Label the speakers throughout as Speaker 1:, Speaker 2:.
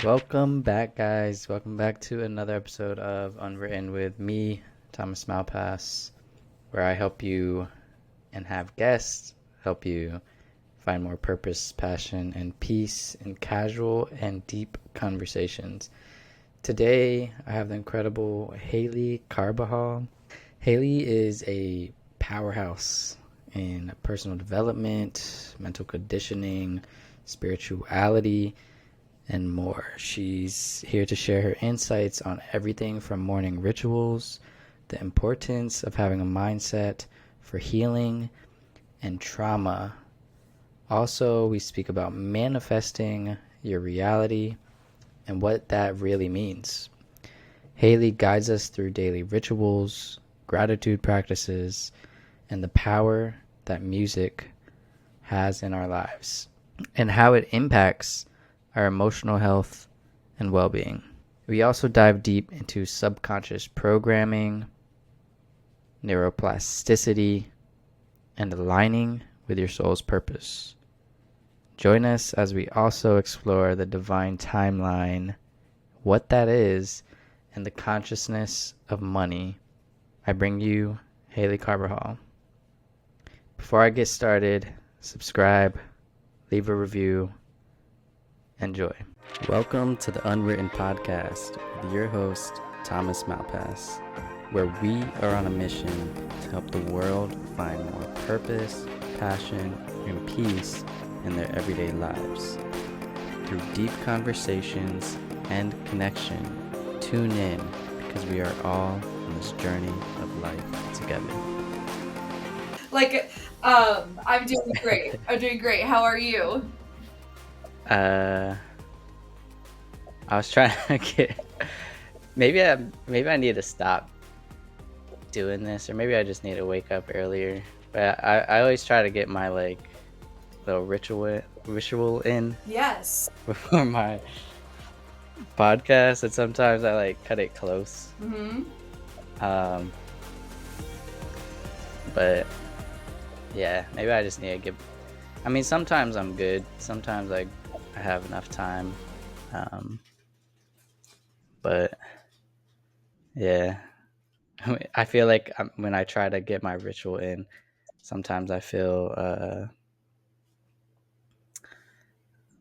Speaker 1: Welcome back, guys. Welcome back to another episode of Unwritten with me, Thomas Malpass, where I help you and have guests help you find more purpose, passion, and peace in casual and deep conversations. Today, I have the incredible Haley Carbajal. Haley is a powerhouse in personal development, mental conditioning, spirituality, and more. She's here to share her insights on everything from morning rituals, the importance of having a mindset for healing, and trauma. Also, we speak about manifesting your reality and what that really means. Haley guides us through daily rituals, gratitude practices, and the power that music has in our lives and how it impacts our emotional health and well-being. We also dive deep into subconscious programming, neuroplasticity, and aligning with your soul's purpose. Join us as we also explore the divine timeline, what that is, and the consciousness of money. I bring you Haley Carbajal. Before I get started, subscribe, leave a review. Enjoy. Welcome to the Unwritten Podcast with your host, Thomas Malpass, where we are on a mission to help the world find more purpose, passion, and peace in their everyday lives. Through deep conversations and connection, tune in because we are all on this journey of life together.
Speaker 2: I'm doing great. How are you?
Speaker 1: I was trying to get. Maybe I need to stop doing this, or maybe I just need to wake up earlier. But I always try to get my little ritual in
Speaker 2: Yes.
Speaker 1: before my podcast, and sometimes I cut it close. But yeah, maybe I just need to give. I mean, sometimes I'm good. Sometimes I have enough time. But yeah, I feel like when I try to get my ritual in, sometimes I feel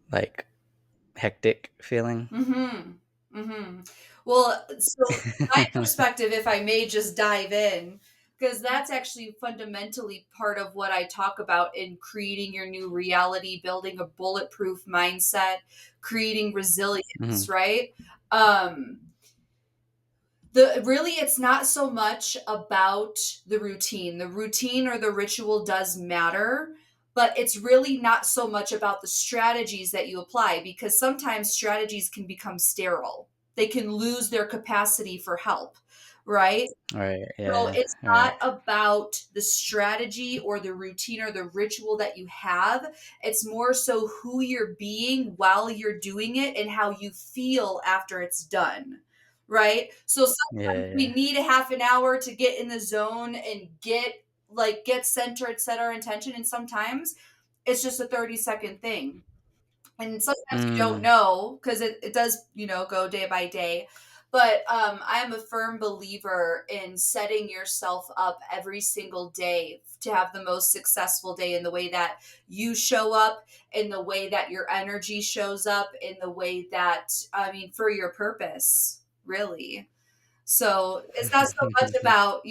Speaker 1: like hectic feeling.
Speaker 2: Well, so my perspective, if I may just dive in, because that's actually fundamentally part of what I talk about in creating your new reality, building a bulletproof mindset, creating resilience, right? Um, it's not so much about the routine. The routine or the ritual does matter, but it's really not so much about the strategies that you apply, because sometimes strategies can become sterile. They can lose their capacity for help, right?
Speaker 1: Right.
Speaker 2: So
Speaker 1: Yeah.
Speaker 2: it's
Speaker 1: Right.
Speaker 2: not about the strategy or the routine or the ritual that you have. It's more so who you're being while you're doing it and how you feel after it's done. Right? So sometimes
Speaker 1: Yeah.
Speaker 2: we
Speaker 1: Yeah.
Speaker 2: need a half an hour to get in the zone and get centered, set our intention. And sometimes it's just a 30-second thing. And sometimes you don't
Speaker 1: Mm.
Speaker 2: know, because it does, go day by day. But I am a firm believer in setting yourself up every single day to have the most successful day, in the way that you show up, in the way that your energy shows up, in the way that, for your purpose, really. So it's not so much about,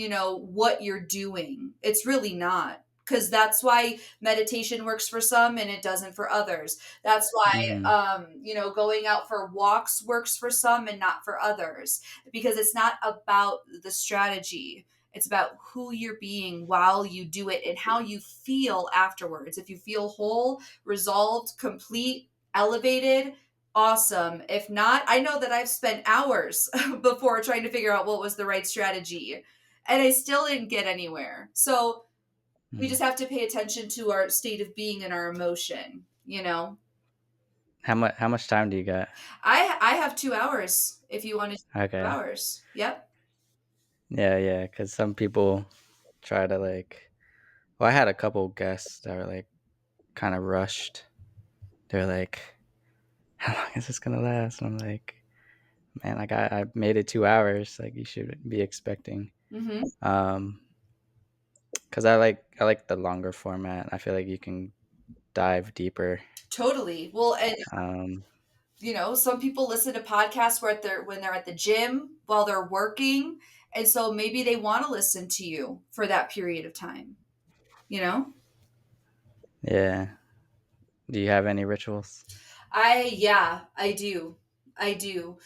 Speaker 2: what you're doing. It's really not. Because that's why meditation works for some and it doesn't for others. That's why,
Speaker 1: Mhm.
Speaker 2: going out for walks works for some and not for others. Because it's not about the strategy. It's about who you're being while you do it and how you feel afterwards. If you feel whole, resolved, complete, elevated, awesome. If not, I know that I've spent hours before trying to figure out what was the right strategy, and I still didn't get anywhere. So we
Speaker 1: Mm.
Speaker 2: just have to pay attention to our state of being and our emotion.
Speaker 1: How much time do you got?
Speaker 2: I have 2 hours if you wanted 2
Speaker 1: Okay.
Speaker 2: hours. Yep.
Speaker 1: Yeah. Yeah. Because some people try to Well, I had a couple guests that were kind of rushed. They're like, how long is this gonna last? And I'm like, man, like I made it 2 hours. Like you should be expecting.
Speaker 2: Mm-hmm.
Speaker 1: Um, because I like the longer format. I feel like you can dive deeper.
Speaker 2: Totally. Well, and
Speaker 1: Um,
Speaker 2: some people listen to podcasts when they're at the gym while they're working, and so maybe they want to listen to you for that period of time. You know.
Speaker 1: yeah. Do you have any rituals?
Speaker 2: Yeah, I do. I do.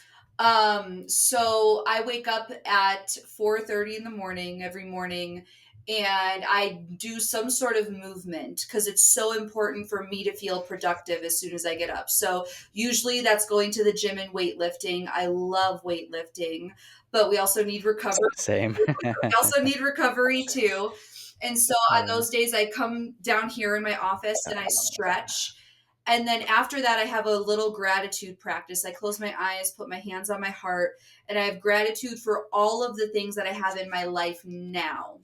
Speaker 2: So I wake up at 4:30 in the morning every morning, and I do some sort of movement because it's so important for me to feel productive as soon as I get up. So usually that's going to the gym and weightlifting. I love weightlifting, but we also need recovery.
Speaker 1: Same.
Speaker 2: We also need recovery too. And so on
Speaker 1: Yeah.
Speaker 2: those days, I come down here in my office and I stretch. And then after that, I have a little gratitude practice. I close my eyes, put my hands on my heart, and I have gratitude for all of the things that I have in my life now,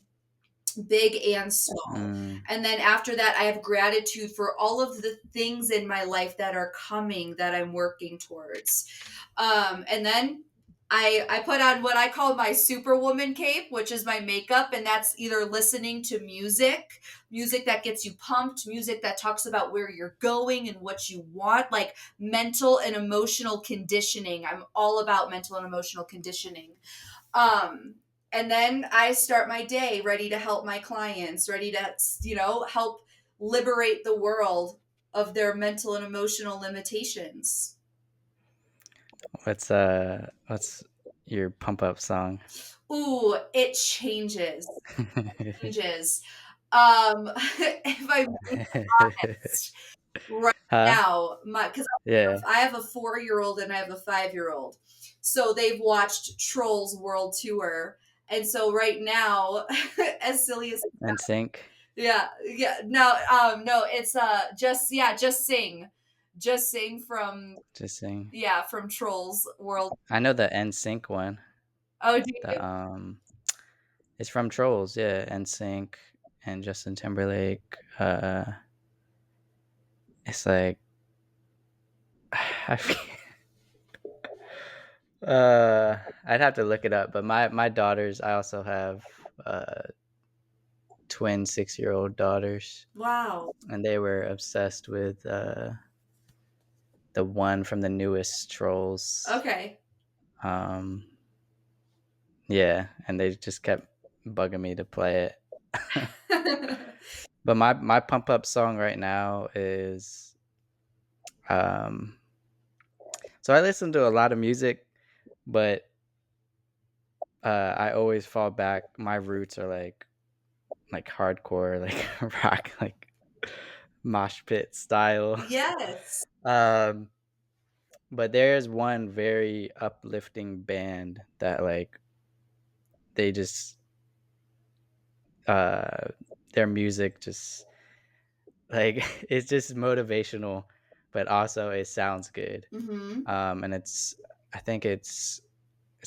Speaker 2: big and small.
Speaker 1: Mm.
Speaker 2: And then after that, I have gratitude for all of the things in my life that are coming that I'm working towards. And then I put on what I call my superwoman cape, which is my makeup, and that's either listening to music that gets you pumped, music that talks about where you're going and what you want, like mental and emotional conditioning. I'm all about mental and emotional conditioning. Um, and then I start my day ready to help my clients, ready to, help liberate the world of their mental and emotional limitations.
Speaker 1: What's your pump up song?
Speaker 2: Ooh, it changes. If I'm being honest, right
Speaker 1: Huh?
Speaker 2: now, because
Speaker 1: Yeah.
Speaker 2: I have a 4-year-old and I have a 5-year-old, so they've watched Trolls World Tour, and so right now, as silly as
Speaker 1: And sync.
Speaker 2: yeah, no, it's just sing from
Speaker 1: Just sing.
Speaker 2: from Trolls World.
Speaker 1: I know the N sync one.
Speaker 2: Oh, do you?
Speaker 1: The it's from Trolls, yeah. N sync and Justin Timberlake. It's like I I'd have to look it up, but my daughters, I also have twin 6-year-old daughters,
Speaker 2: Wow.
Speaker 1: and they were obsessed with the one from the newest Trolls.
Speaker 2: Okay.
Speaker 1: Um, yeah, and they just kept bugging me to play it. But my pump up song right now is um so I listen to a lot of music, but I always fall back. My roots are like hardcore, like rock, like mosh pit style.
Speaker 2: Yes.
Speaker 1: Um, but there's one very uplifting band that like they just uh their music just like it's just motivational, but also it sounds good.
Speaker 2: Mm-hmm.
Speaker 1: And I think it's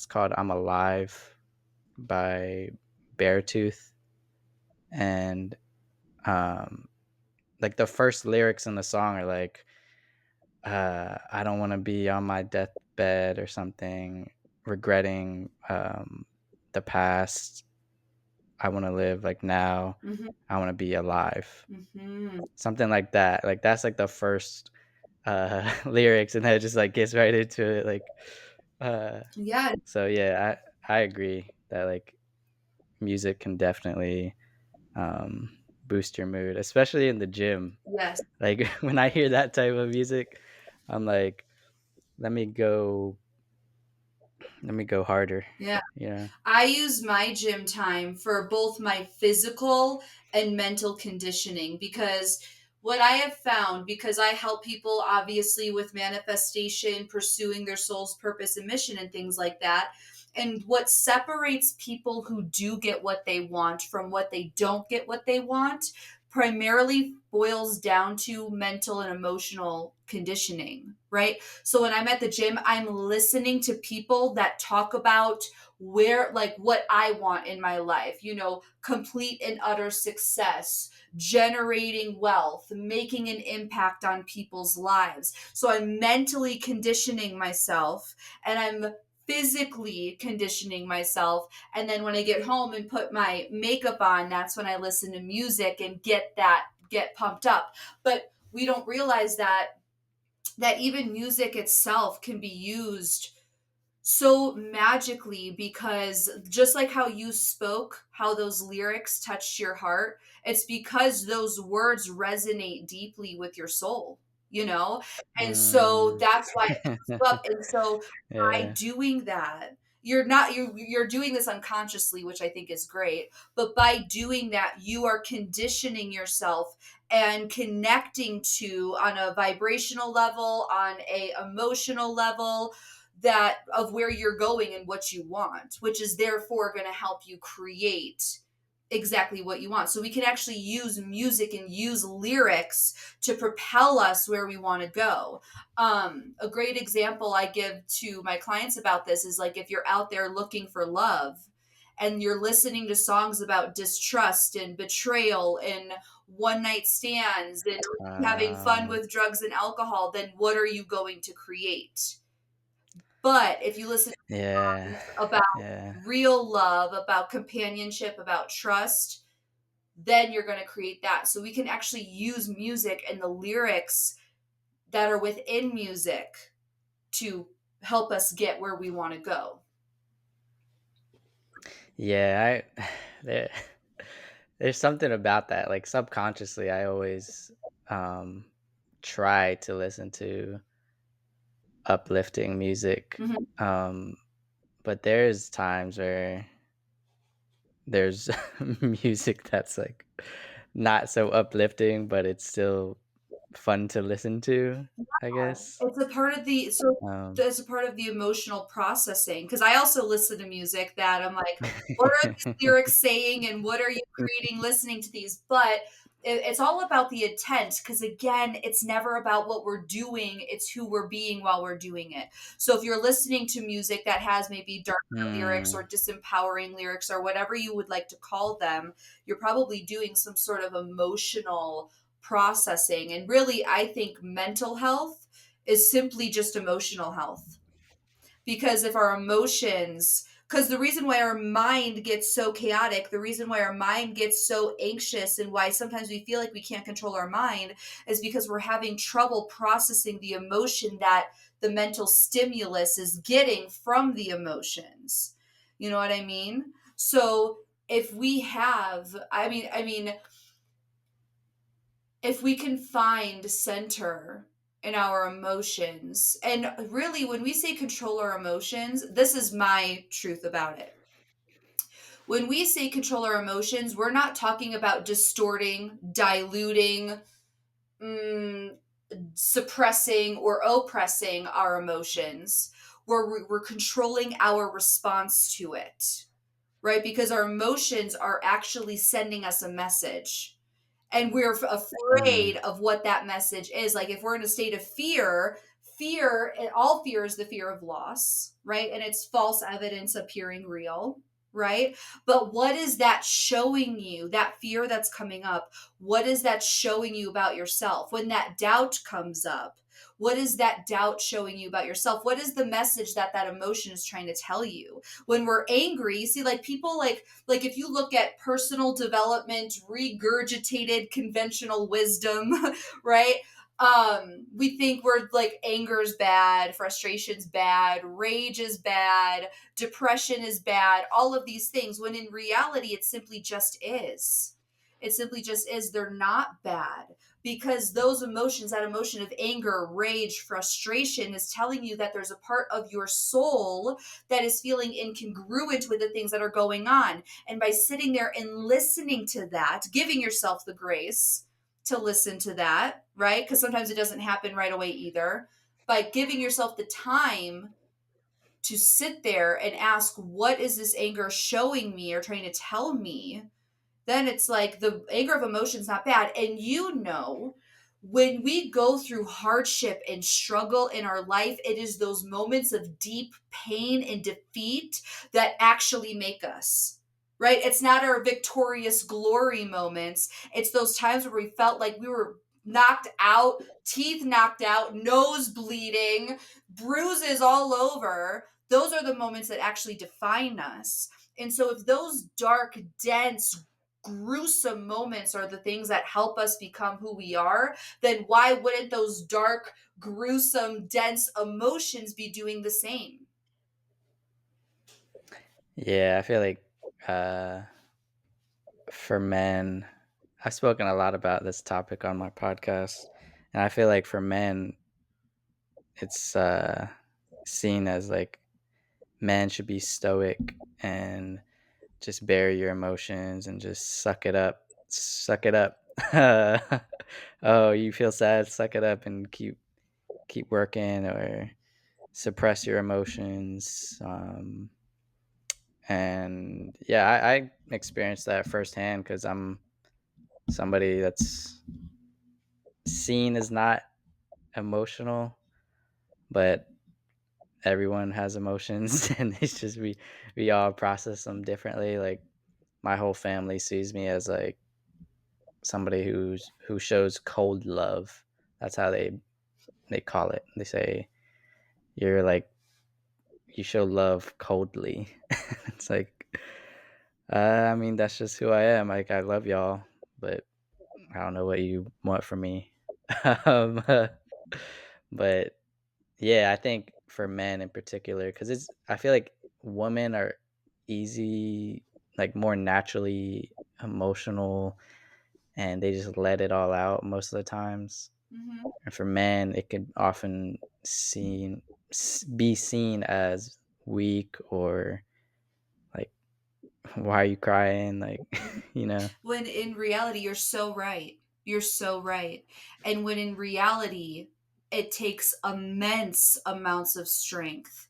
Speaker 1: called "I'm Alive" by Beartooth, and um like the first lyrics in the song are like I don't want to be on my deathbed or something, regretting the past. I want to live like now.
Speaker 2: Mm-hmm.
Speaker 1: I want to be alive.
Speaker 2: Mm-hmm.
Speaker 1: Something like that. Like that's like the first lyrics, and then it just like gets right into it. Like, uh,
Speaker 2: Yeah.
Speaker 1: so yeah, I agree that like music can definitely boost your mood, especially in the gym.
Speaker 2: Yes.
Speaker 1: Like when I hear that type of music, I'm like, let me go harder.
Speaker 2: Yeah.
Speaker 1: Yeah.
Speaker 2: I use my gym time for both my physical and mental conditioning because what I have found, because I help people obviously with manifestation, pursuing their soul's purpose and mission and things like that. And what separates people who do get what they want from what they don't get what they want primarily boils down to mental and emotional conditioning, right? So when I'm at the gym, I'm listening to people that talk about where, like, what I want in my life, complete and utter success, generating wealth, making an impact on people's lives. So I'm mentally conditioning myself and I'm physically conditioning myself. And then when I get home and put my makeup on, that's when I listen to music and get pumped up. But we don't realize that even music itself can be used so magically, because just like how you spoke, how those lyrics touched your heart, it's because those words resonate deeply with your soul, you know? And so
Speaker 1: Mm,
Speaker 2: that's why it comes up. And so by
Speaker 1: yeah.
Speaker 2: doing that, you're doing this unconsciously, which I think is great. But by doing that, you are conditioning yourself and connecting to, on a vibrational level, on a emotional level, that of where you're going and what you want, which is therefore going to help you create exactly what you want. So we can actually use music and use lyrics to propel us where we want to go. A great example I give to my clients about this is, like, if you're out there looking for love and you're listening to songs about distrust and betrayal and one night stands and having fun
Speaker 1: Um,
Speaker 2: with drugs and alcohol, then what are you going to create? But if you listen to
Speaker 1: yeah.
Speaker 2: songs about
Speaker 1: Yeah.
Speaker 2: real love, about companionship, about trust, then you're going to create that. So we can actually use music and the lyrics that are within music to help us get where we want to go.
Speaker 1: Yeah, I there there's something about that. Like subconsciously I always um try to listen to uplifting music.
Speaker 2: Mhm.
Speaker 1: Um but there's times where there's music that's like not so uplifting, but it's still fun to listen to, I guess.
Speaker 2: It's a part of the so
Speaker 1: Um
Speaker 2: It's a part of the emotional processing, because I also listen to music that I'm like, "What are these lyrics saying, and what are you creating listening to these?" But it's all about the intent, because again, it's never about what we're doing, it's who we're being while we're doing it. So if you're listening to music that has maybe darker lyrics or
Speaker 1: mm,
Speaker 2: disempowering lyrics or whatever you would like to call them, you're probably doing some sort of emotional processing. And really, I think mental health is simply just emotional health. Because if our emotions, because the reason why our mind gets so chaotic, the reason why our mind gets so anxious, and why sometimes we feel like we can't control our mind, is because we're having trouble processing the emotion that the mental stimulus is getting from the emotions. You know what I mean? So if we have, if we can find center in our emotions, and really when we say control our emotions, this is my truth about it. When we say control our emotions, we're not talking about distorting, diluting, mm, suppressing, or oppressing our emotions. We're controlling our response to it, right? Because our emotions are actually sending us a message, and we're afraid
Speaker 1: mm,
Speaker 2: of what that message is. Like, if we're in a state of fear, and all fear is the fear of loss, right? And it's false evidence appearing real, right? But what is that showing you? That fear that's coming up, what is that showing you about yourself? When that doubt comes up, what is that doubt showing you about yourself? What is the message that that emotion is trying to tell you? When we're angry, you see, like, people, like if you look at personal development, regurgitated conventional wisdom, right? We think we're like, anger is bad, frustration's bad, rage is bad, depression is bad, all of these things, when in reality it simply just is. It simply just is. They're not bad, because those emotions, that emotion of anger, rage, frustration, is telling you that there's a part of your soul that is feeling incongruent with the things that are going on. And by sitting there and listening to that, giving yourself the grace to listen to that, right? Because sometimes it doesn't happen right away either. By giving yourself the time to sit there and ask, what is this anger showing me or trying to tell me? then it's like the anger of emotion's not bad. And when we go through hardship and struggle in our life, it is those moments of deep pain and defeat that actually make us. Right? It's not our victorious glory moments. It's those times where we felt like we were knocked out, teeth knocked out, nose bleeding, bruises all over. Those are the moments that actually define us. And so, if those dark, dense, gruesome moments are the things that help us become who we are, then why wouldn't those dark, gruesome, dense emotions be doing the same?
Speaker 1: Yeah, I feel like uh, for men, I've spoken a lot about this topic on my podcast, and I feel like for men, it's seen as like men should be stoic and just bury your emotions and just suck it up. Suck it up. Oh, you feel sad? Suck it up and keep working, or suppress your emotions. And yeah, I experienced that firsthand because I'm somebody that's seen as not emotional, but everyone has emotions, and it's just we all process them differently. Like my whole family sees me as like somebody who shows cold love. That's how they call it. They say you're like you show love coldly. It's like I mean that's just who I am. Like I love y'all, but I don't know what you want from me. um, but yeah, I think for men in particular, because it's I feel like women are easy, like more naturally emotional, and they just let it all out most of the times.
Speaker 2: Mm-hmm.
Speaker 1: And for men, it could often be seen as weak or like, why are you crying? Like, you know.
Speaker 2: When in reality, you're so right. You're so right. And when in reality, it takes immense amounts of strength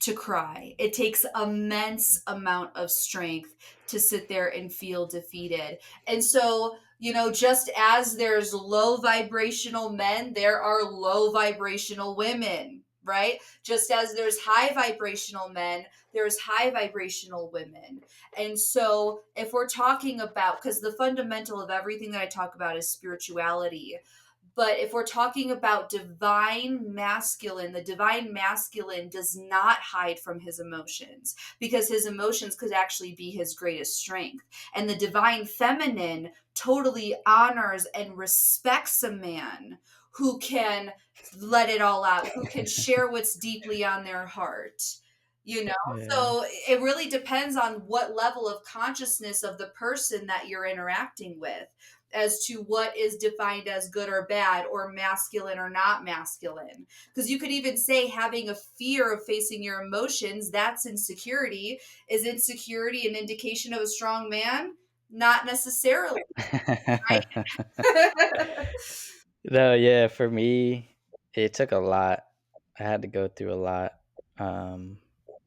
Speaker 2: to cry. It takes immense amount of strength to sit there and feel defeated. And so, just as there's low vibrational men, there are low vibrational women, right? Just as there's high vibrational men, there's high vibrational women. And so, if we're talking about, because the fundamental of everything that I talk about is spirituality, but if we're talking about divine masculine, the divine masculine does not hide from his emotions because his emotions could actually be his greatest strength. And the divine feminine totally honors and respects a man who can let it all out, who can share what's deeply on their heart. You know,
Speaker 1: Yeah.
Speaker 2: so it really depends on what level of consciousness of the person that you're interacting with as to what is defined as good or bad or masculine or not masculine. Because you could even say having a fear of facing your emotions, that's insecurity. Is insecurity an indication of a strong man? Not necessarily, right?
Speaker 1: No, yeah, for me, it took a lot. I had to go through a lot um,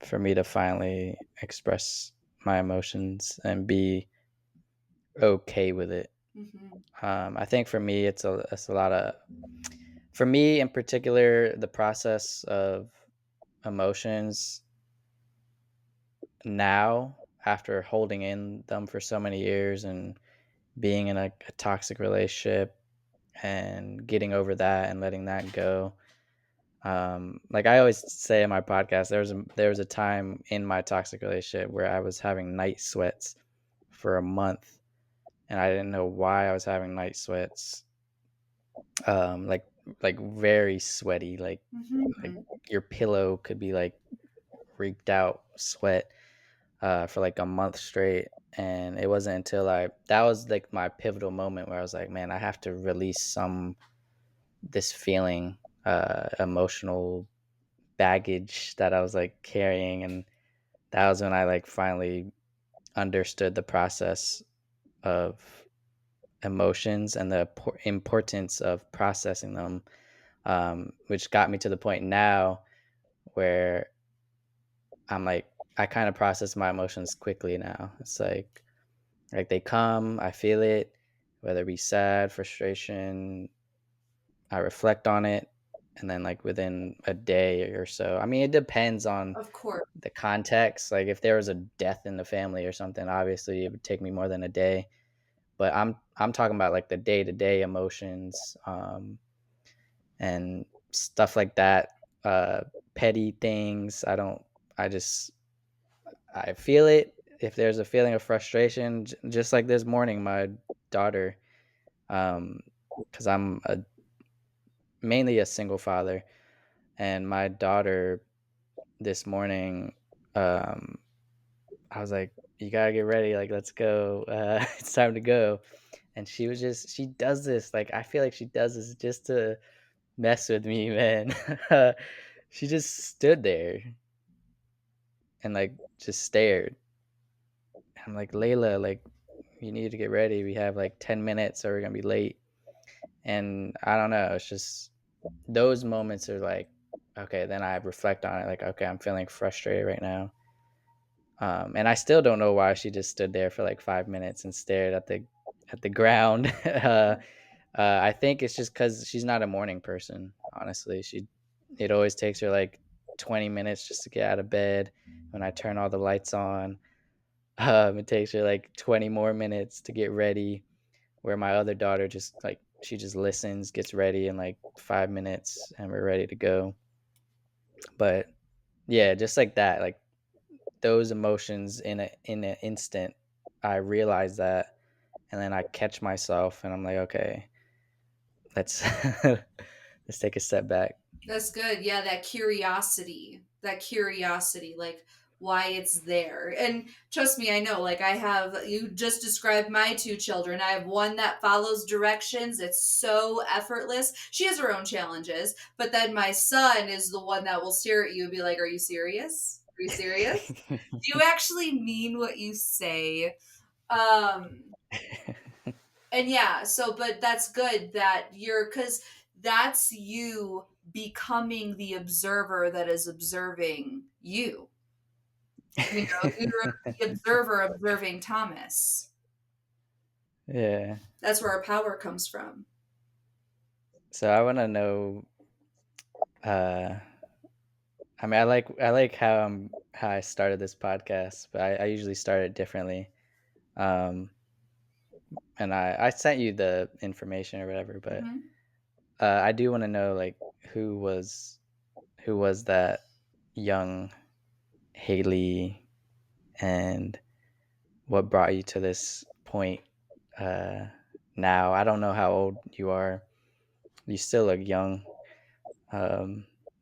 Speaker 1: for me to finally express my emotions and be okay with it.
Speaker 2: Mhm.
Speaker 1: I think for me, it's a lot of for me in particular, the process of emotions now after holding in them for so many years and being in a toxic relationship and getting over that and letting that go. Like I always say in my podcast, there was a time in my toxic relationship where I was having night sweats for a month, and I didn't know why I was having night sweats. Like very sweaty, like
Speaker 2: Mhm.
Speaker 1: your pillow could be like reeked out sweat for like a month straight. And it wasn't until that was like my pivotal moment where I was like, man, I have to release this feeling, emotional baggage that I was like carrying. And that was when I like finally understood the process of emotions and the importance of processing them, which got me to the point now where I'm like, I kind of process my emotions quickly now. It's like, Like they come, I feel it, whether it be sad, frustration, I reflect on it, and then like within a day or so. I mean, it depends on
Speaker 2: Of course.
Speaker 1: the context. Like if there was a death in the family or something, obviously it would take me more than a day. But I'm talking about like the day to day emotions, and stuff like that. Petty things. I just I feel it. If there's a feeling of frustration, just like this morning, my daughter, because mainly a single father, and my daughter this morning, um, I was like, "You gotta get ready. Like, let's go. It's time to go." And she does this. Like, I feel like she does this just to mess with me, man. She just stood there and like just stared. I'm like, Layla, like, you need to get ready. We have like 10 minutes or we're gonna be late. And I don't know. It's just those moments are like, okay, then I reflect on it, like, okay, I'm feeling frustrated right now. And I still don't know why she just stood there for like 5 minutes and stared at the ground. I think it's just because she's not a morning person. Honestly, it always takes her like 20 minutes just to get out of bed. When I turn all the lights on, it takes her like 20 more minutes to get ready. Where my other daughter just like she just listens, gets ready in like 5 minutes, and we're ready to go. But yeah, just like that, like those emotions in an instant, I realize that, and then I catch myself, and I'm like, okay, let's let's take a step back.
Speaker 2: That's good. Yeah, that curiosity, like why it's there. And trust me, I know, like you just described my two children. I have one that follows directions. It's so effortless. She has her own challenges, but then my son is the one that will stare at you and be like, "Are you serious? Are you serious? Do you actually mean what you say?" Um, and yeah, so but that's good that cuz that's you becoming the observer that is observing you. You know, you're the observer observing Thomas.
Speaker 1: Yeah.
Speaker 2: That's where our power comes from.
Speaker 1: So I want to know. Uh, I mean, I like how I started this podcast, but I usually start it differently. Um, and I sent you the information or whatever, but
Speaker 2: Mhm.
Speaker 1: I do want to know like who was who was that young Haley, and what brought you to this point. Uh, Now I don't know how old you are. You still look young.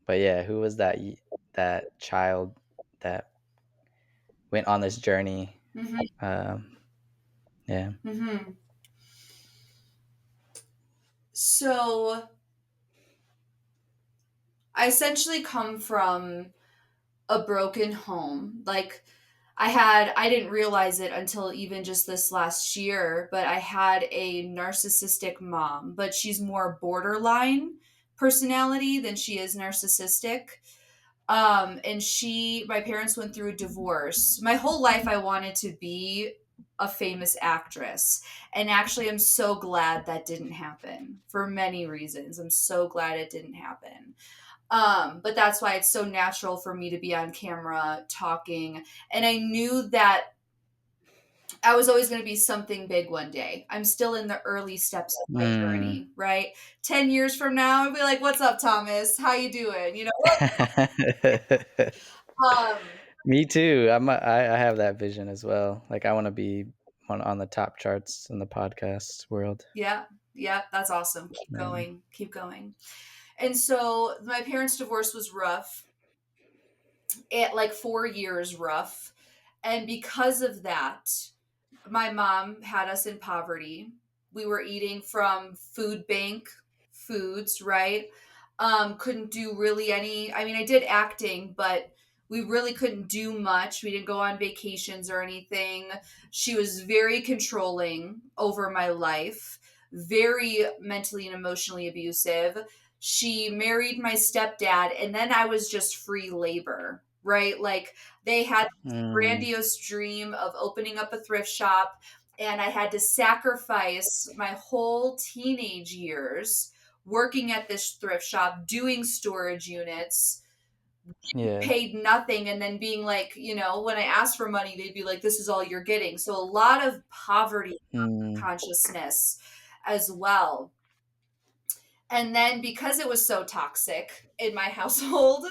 Speaker 1: But yeah, who was that child that went on this journey?
Speaker 2: Mhm.
Speaker 1: Um, yeah.
Speaker 2: Mhm. So, I essentially come from a broken home. Like I didn't realize it until even just this last year, but I had a narcissistic mom, but she's more borderline personality than she is narcissistic. And my parents went through a divorce. My whole life I wanted to be a famous actress. And actually I'm so glad that didn't happen for many reasons. I'm so glad it didn't happen. But that's why it's so natural for me to be on camera talking. And I knew that I was always going to be something big one day. I'm still in the early steps of my
Speaker 1: Mm.
Speaker 2: journey, right? 10 years from now, I'll be like, "What's up, Thomas? How you doing?" Um,
Speaker 1: Me too. I have that vision as well. Like I want to be on the top charts in the podcast world.
Speaker 2: yeah, yeah, that's awesome. Keep
Speaker 1: Yeah.
Speaker 2: going, keep going. And so my parents' divorce was rough. It like 4 years rough. And because of that, my mom had us in poverty. We were eating from food bank foods, right? Couldn't do really any. I mean, I did acting, but we really couldn't do much. We didn't go on vacations or anything. She was very controlling over my life, very mentally and emotionally abusive. She married my stepdad, and then I was just free labor, right? Like they had this
Speaker 1: Mm.
Speaker 2: grandiose dream of opening up a thrift shop and I had to sacrifice my whole teenage years working at this thrift shop, doing storage units,
Speaker 1: Yeah.
Speaker 2: paid nothing, and then being like, when I asked for money, they'd be like, this is all you're getting. So a lot of poverty
Speaker 1: Mm.
Speaker 2: consciousness as well. And then because it was so toxic in my household,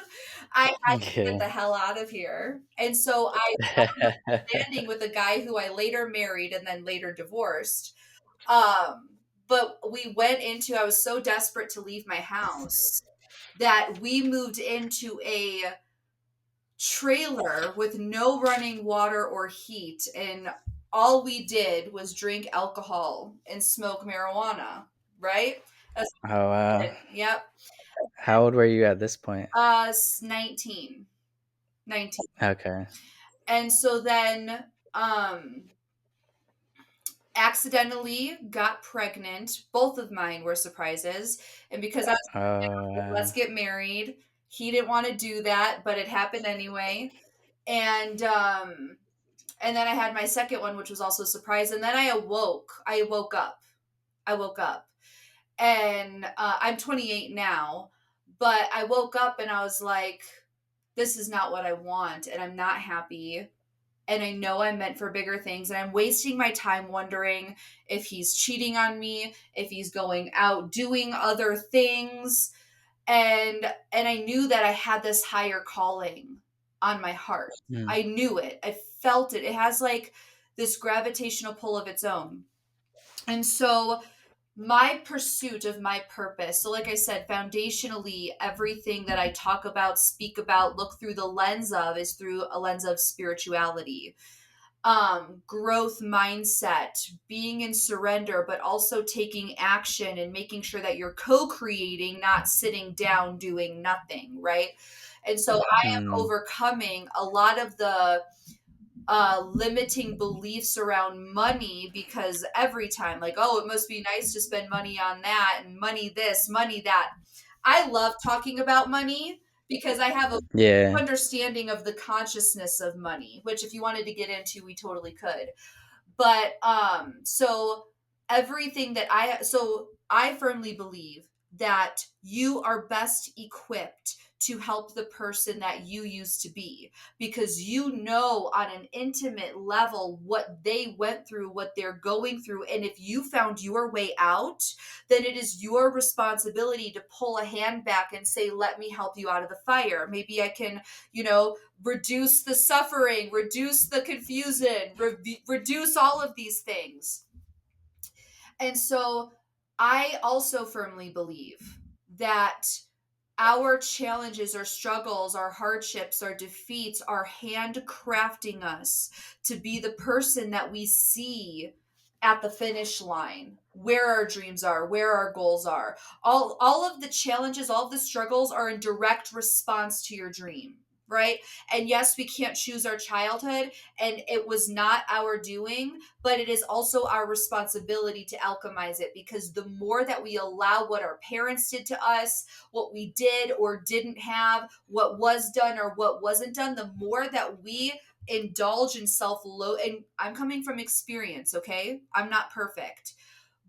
Speaker 2: I had to get
Speaker 1: Yeah.
Speaker 2: the hell out of here. And so I wound up landing with a guy who I later married and then later divorced. Um, but I was so desperate to leave my house that we moved into a trailer with no running water or heat. And all we did was drink alcohol and smoke marijuana, right? That's
Speaker 1: Oh wow.
Speaker 2: it. Yep.
Speaker 1: How old were you at this point?
Speaker 2: 19. 19.
Speaker 1: Okay.
Speaker 2: And so then accidentally got pregnant. Both of mine were surprises. And because I was
Speaker 1: Oh
Speaker 2: like, let's
Speaker 1: wow.
Speaker 2: get married. He didn't want to do that, but it happened anyway. And and then I had my second one, which was also a surprise. And then I awoke. I woke up. I woke up. And I'm 28 now, but I woke up and I was like, this is not what I want, and I'm not happy. And I know I'm meant for bigger things, and I'm wasting my time wondering if he's cheating on me, if he's going out doing other things. And I knew that I had this higher calling on my heart.
Speaker 1: Mm.
Speaker 2: I knew it. I felt it. It has like this gravitational pull of its own. And so my pursuit of my purpose. So, like I said, foundationally, everything that I talk about, speak about, look through the lens of is through a lens of spirituality, growth mindset, being in surrender, but also taking action and making sure that you're co creating, not sitting down doing nothing, right? And so I am
Speaker 1: Mm.
Speaker 2: overcoming a lot of the limiting beliefs around money, because every time, like, oh, it must be nice to spend money on that and money this, money that. I love talking about money because I have a
Speaker 1: Yeah.
Speaker 2: understanding of the consciousness of money, which if you wanted to get into, we totally could. But so everything that I firmly believe that you are best equipped to help the person that you used to be, because you know on an intimate level what they went through, what they're going through, and if you found your way out, then it is your responsibility to pull a hand back and say, let me help you out of the fire. Maybe I can, reduce the suffering, reduce the confusion, reduce all of these things. And so I also firmly believe that our challenges, our struggles, our hardships, our defeats are handcrafting us to be the person that we see at the finish line, where our dreams are, where our goals are. All of the challenges, all of the struggles are in direct response to your dream, right? And yes, we can't choose our childhood, and it was not our doing, but it is also our responsibility to alchemize it, because the more that we allow what our parents did to us, what we did or didn't have, what was done or what wasn't done, the more that we indulge in self-loathing. And I'm coming from experience, okay? I'm not perfect.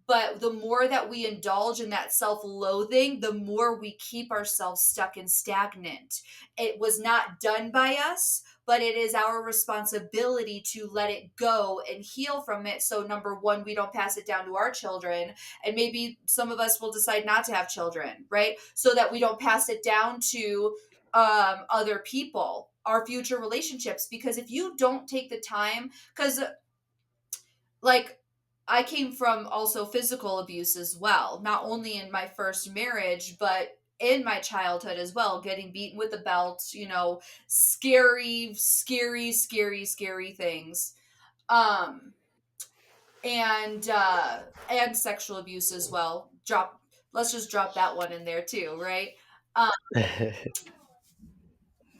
Speaker 2: But the more that we indulge in that self loathing, the more we keep ourselves stuck and stagnant. It was not done by us, but it is our responsibility to let it go and heal from it. So, number one, we don't pass it down to our children. And maybe some of us will decide not to have children, right? So that we don't pass it down to other people, our future relationships. Because if you don't take the time, because like I came from also physical abuse as well, not only in my first marriage, but in my childhood as well, getting beaten with a belt, scary, scary, scary, scary things. Um, and sexual abuse as well. Let's just drop that one in there too, right? Um,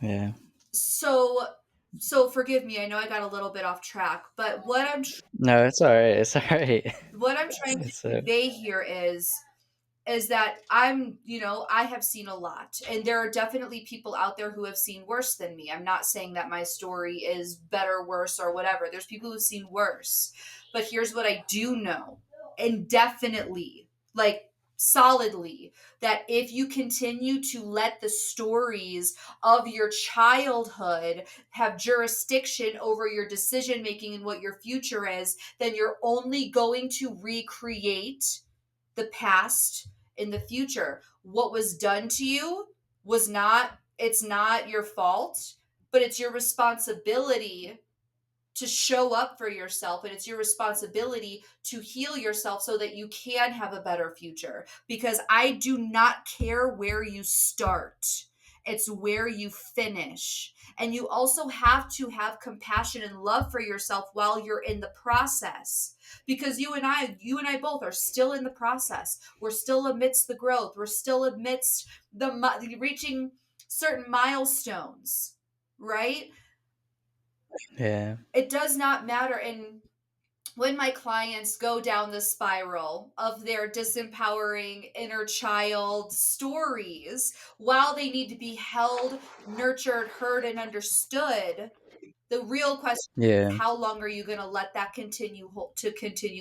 Speaker 1: Yeah.
Speaker 2: so forgive me, I know I got a little bit off track, but
Speaker 1: No, it's all right. It's all right.
Speaker 2: what I'm trying to
Speaker 1: It's
Speaker 2: convey here is that I have seen a lot, and there are definitely people out there who have seen worse than me. I'm not saying that my story is better, worse, or whatever. There's people who've seen worse. But here's what I do know, and definitely, like solidly, that if you continue to let the stories of your childhood have jurisdiction over your decision making and what your future is, then you're only going to recreate the past in the future. What was done to you it's not your fault, but it's your responsibility to show up for yourself, and it's your responsibility to heal yourself so that you can have a better future, because I do not care where you start, it's where you finish. And you also have to have compassion and love for yourself while you're in the process, because you and I both are still in the process. We're still amidst the growth, we're still amidst the reaching certain milestones, right?
Speaker 1: Yeah.
Speaker 2: It does not matter. And when my clients go down the spiral of their disempowering inner child stories, while they need to be held, nurtured, heard, and understood, the real question is,
Speaker 1: Yeah.
Speaker 2: how long are you going to let that continue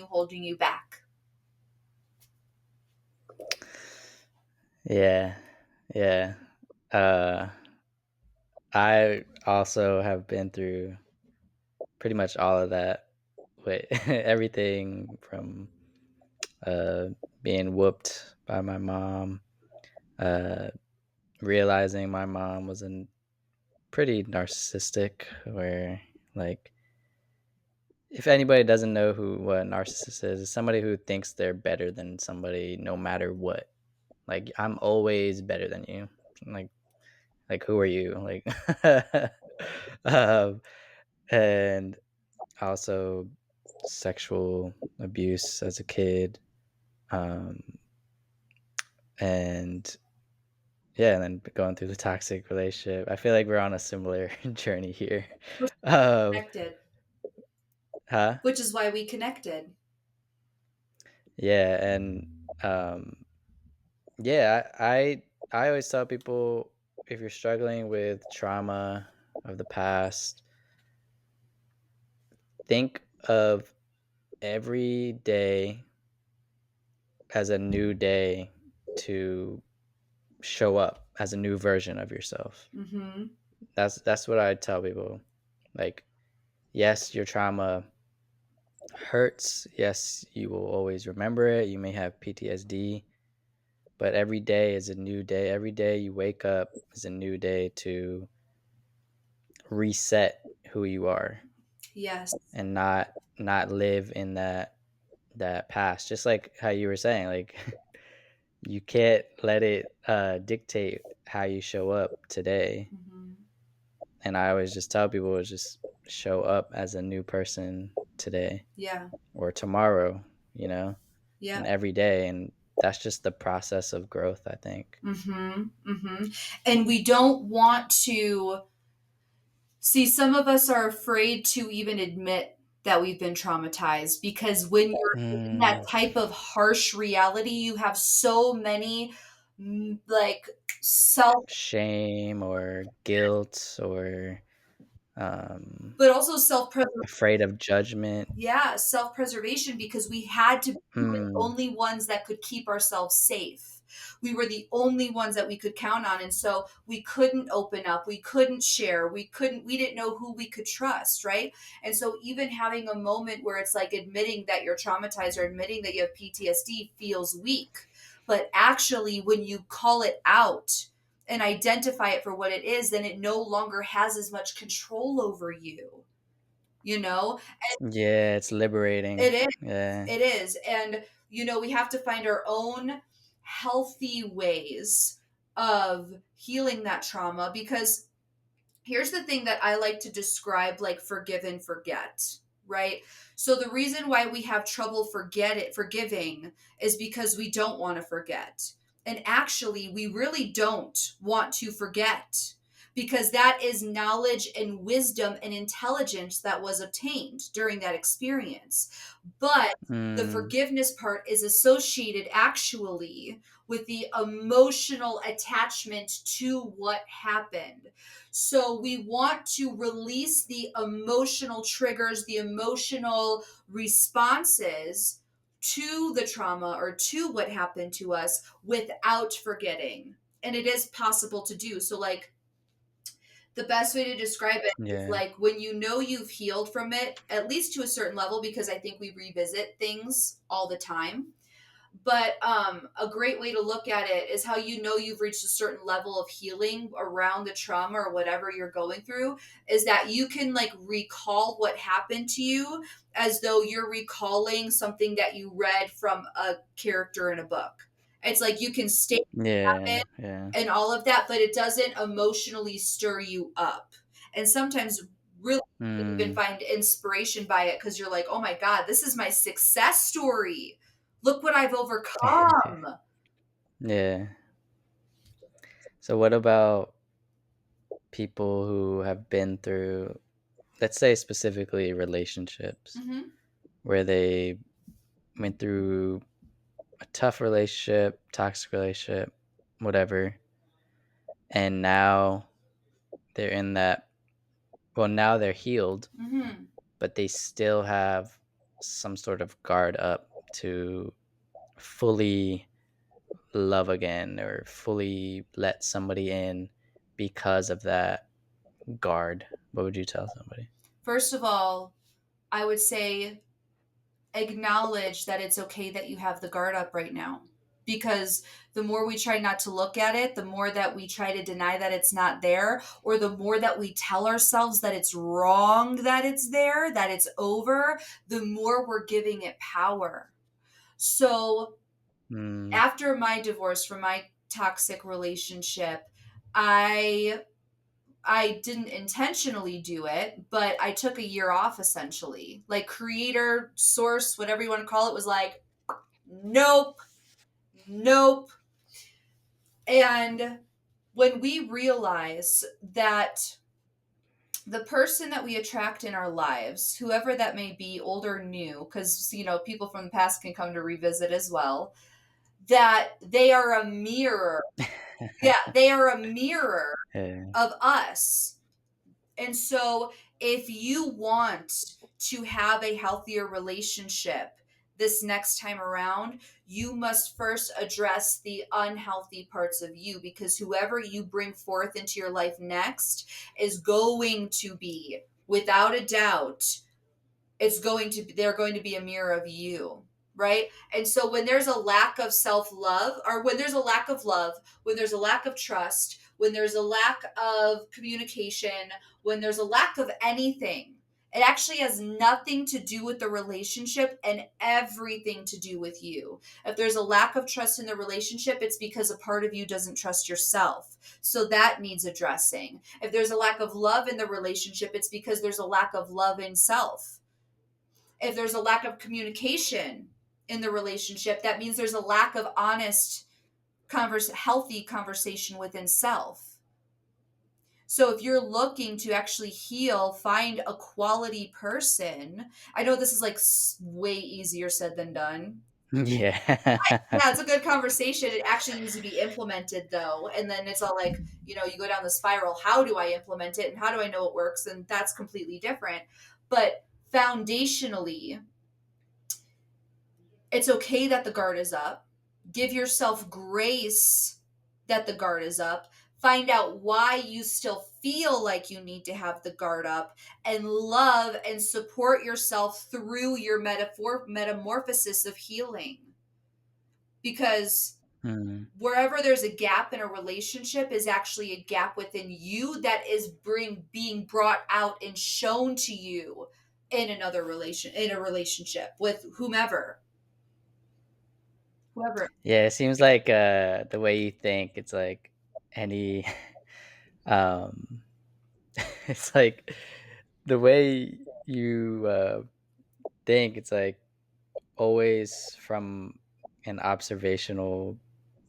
Speaker 2: holding you back?
Speaker 1: Yeah. Yeah. Uh, I also have been through pretty much all of that with everything from uh, being whooped by my mom, uh, realizing my mom was pretty narcissistic, where like if anybody doesn't know what a narcissist is, it's somebody who thinks they're better than somebody no matter what. Like I'm always better than you. Like who are you? Like um, and also sexual abuse as a kid. Um, and yeah, and then going through the toxic relationship. I feel like we're on a similar journey here. Um,
Speaker 2: Connected,
Speaker 1: huh?
Speaker 2: which is why we connected.
Speaker 1: Yeah, and um, yeah, I always tell people, if you're struggling with trauma of the past, think of every day as a new day to show up as a new version of yourself.
Speaker 2: Mm-hmm.
Speaker 1: That's what I tell people. Like, yes, your trauma hurts. Yes, you will always remember it. You may have PTSD, but every day is a new day. Every day you wake up is a new day to reset who you are,
Speaker 2: Yes.
Speaker 1: and not live in that past. Just like how you were saying, like you can't let it dictate how you show up today.
Speaker 2: Mm-hmm.
Speaker 1: And I always just tell people to just show up as a new person today
Speaker 2: Yeah.
Speaker 1: or tomorrow, you know,
Speaker 2: Yeah.
Speaker 1: and every day. And that's just the process of growth, I think.
Speaker 2: Mm-hmm. Mm-hmm. And we don't want to see, some of us are afraid to even admit that we've been traumatized, because when you're in that
Speaker 1: Mm,
Speaker 2: type of harsh reality, you have so many like self,
Speaker 1: shame or guilt or um,
Speaker 2: but also self
Speaker 1: afraid of judgment.
Speaker 2: yeah, self-preservation, because we were the
Speaker 1: Hmm.
Speaker 2: only ones that could keep ourselves safe. We were the only ones that we could count on, and so we couldn't open up, we couldn't share, we didn't know who we could trust, right? And so even having a moment where it's like admitting that you're traumatized or admitting that you have PTSD feels weak. But actually, when you call it out and identify it for what it is, then it no longer has as much control over you, you know?
Speaker 1: Yeah, it's liberating.
Speaker 2: It is.
Speaker 1: Yeah.
Speaker 2: It is. And, we have to find our own healthy ways of healing that trauma, because here's the thing that I like to describe like forgive and forget, right? So the reason why we have trouble forgiving is because we don't want to forget. And actually, we really don't want to forget. because that is knowledge and wisdom and intelligence that was obtained during that experience. But the
Speaker 1: Mm,
Speaker 2: forgiveness part is associated actually with the emotional attachment to what happened. So we want to release the emotional triggers, the emotional responses to the trauma or to what happened to us without forgetting. And it is possible to do. So, like, the best way to describe it is
Speaker 1: yeah.
Speaker 2: like when you know you've healed from it, at least to a certain level, because I think we revisit things all the time. But a great way to look at it is how you know you've reached a certain level of healing around the trauma or whatever you're going through is that you can like recall what happened to you as though you're recalling something that you read from a character in a book. It's like you can state
Speaker 1: Yeah.
Speaker 2: it
Speaker 1: Yeah.
Speaker 2: and all of that, but it doesn't emotionally stir you up. And sometimes really even
Speaker 1: Mm,
Speaker 2: find inspiration by it because you're like, oh my God, this is my success story. Look what I've overcome.
Speaker 1: yeah. So what about people who have been through, let's say specifically relationships,
Speaker 2: Hmm.
Speaker 1: where they went through a tough relationship, toxic relationship, whatever, and now they're in that, well, now they're healed,
Speaker 2: Hmm.
Speaker 1: but they still have some sort of guard up to fully love again or fully let somebody in because of that guard. What would you tell somebody?
Speaker 2: First of all, I would say acknowledge that it's okay that you have the guard up right now. Because the more we try not to look at it, the more that we try to deny that it's not there, or the more that we tell ourselves that it's wrong that it's there, that it's over, the more we're giving it power. So
Speaker 1: Mm,
Speaker 2: after my divorce from my toxic relationship, I I didn't intentionally do it, but I took a year off essentially. Like creator, source, whatever you want to call it, was like, nope, nope. And when we realize that the person that we attract in our lives, whoever that may be, old or new, because, people from the past can come to revisit as well, that they are a mirror. Yeah, they are a mirror
Speaker 1: yeah.
Speaker 2: of us. And so, if you want to have a healthier relationship this next time around, you must first address the unhealthy parts of you because whoever you bring forth into your life next is going to be, without a doubt, they're going to be a mirror of you, right? And so when there's a lack of self-love, or when there's a lack of love, when there's a lack of trust, when there's a lack of communication, when there's a lack of anything, it actually has nothing to do with the relationship and everything to do with you. If there's a lack of trust in the relationship, it's because a part of you doesn't trust yourself. So that needs addressing. If there's a lack of love in the relationship, it's because there's a lack of love in self. If there's a lack of communication in the relationship, that means there's a lack of honest healthy conversation within self. So if you're looking to actually heal, find a quality person. I know this is like way easier said than done.
Speaker 1: Yeah.
Speaker 2: Yeah, it's a good conversation. It actually needs to be implemented though. And then it's all like, you go down the spiral. How do I implement it and how do I know it works? And that's completely different. But foundationally, it's okay that the guard is up. Give yourself grace that the guard is up. Find out why you still feel like you need to have the guard up and love and support yourself through your metamorphosis of healing. Because
Speaker 1: Mm.
Speaker 2: wherever there's a gap in a relationship is actually a gap within you that is being brought out and shown to you in a relationship with whoever.
Speaker 1: Yeah, it seems like the way you think, it's like any um it's like the way you think, it's like always from an observational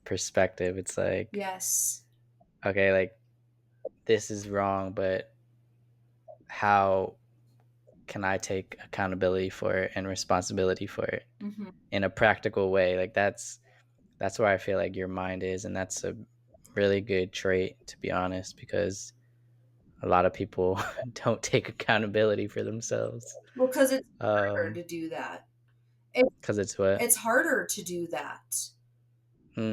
Speaker 1: perspective. It's like,
Speaker 2: Yes.
Speaker 1: okay, like this is wrong, but how can I take accountability for it and responsibility for it
Speaker 2: Mhm.
Speaker 1: in a practical way? Like that's where I feel like your mind is, and that's a really good trait, to be honest, because a lot of people don't take accountability for themselves.
Speaker 2: Well, because it's harder
Speaker 1: Um,
Speaker 2: to do that. It
Speaker 1: because it's what?
Speaker 2: it's harder to do that.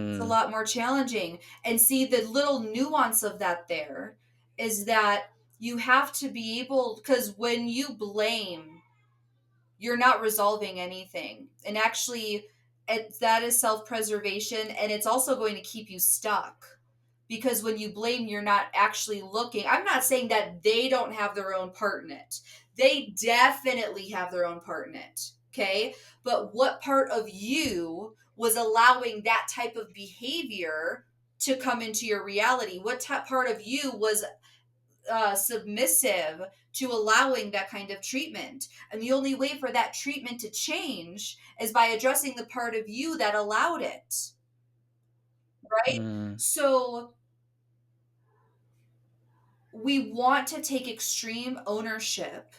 Speaker 2: It's a
Speaker 1: Mm,
Speaker 2: lot more challenging. And see, the little nuance of that there is that you have to be able, because when you blame, you're not resolving anything. And actually, that is self preservation. And it's also going to keep you stuck. Because when you blame, you're not actually looking. I'm not saying that they don't have their own part in it. They definitely have their own part in it. Okay. But what part of you was allowing that type of behavior to come into your reality? What part of you was submissive to allowing that kind of treatment? And the only way for that treatment to change is by addressing the part of you that allowed it, right?
Speaker 1: mm.
Speaker 2: So we want to take extreme ownership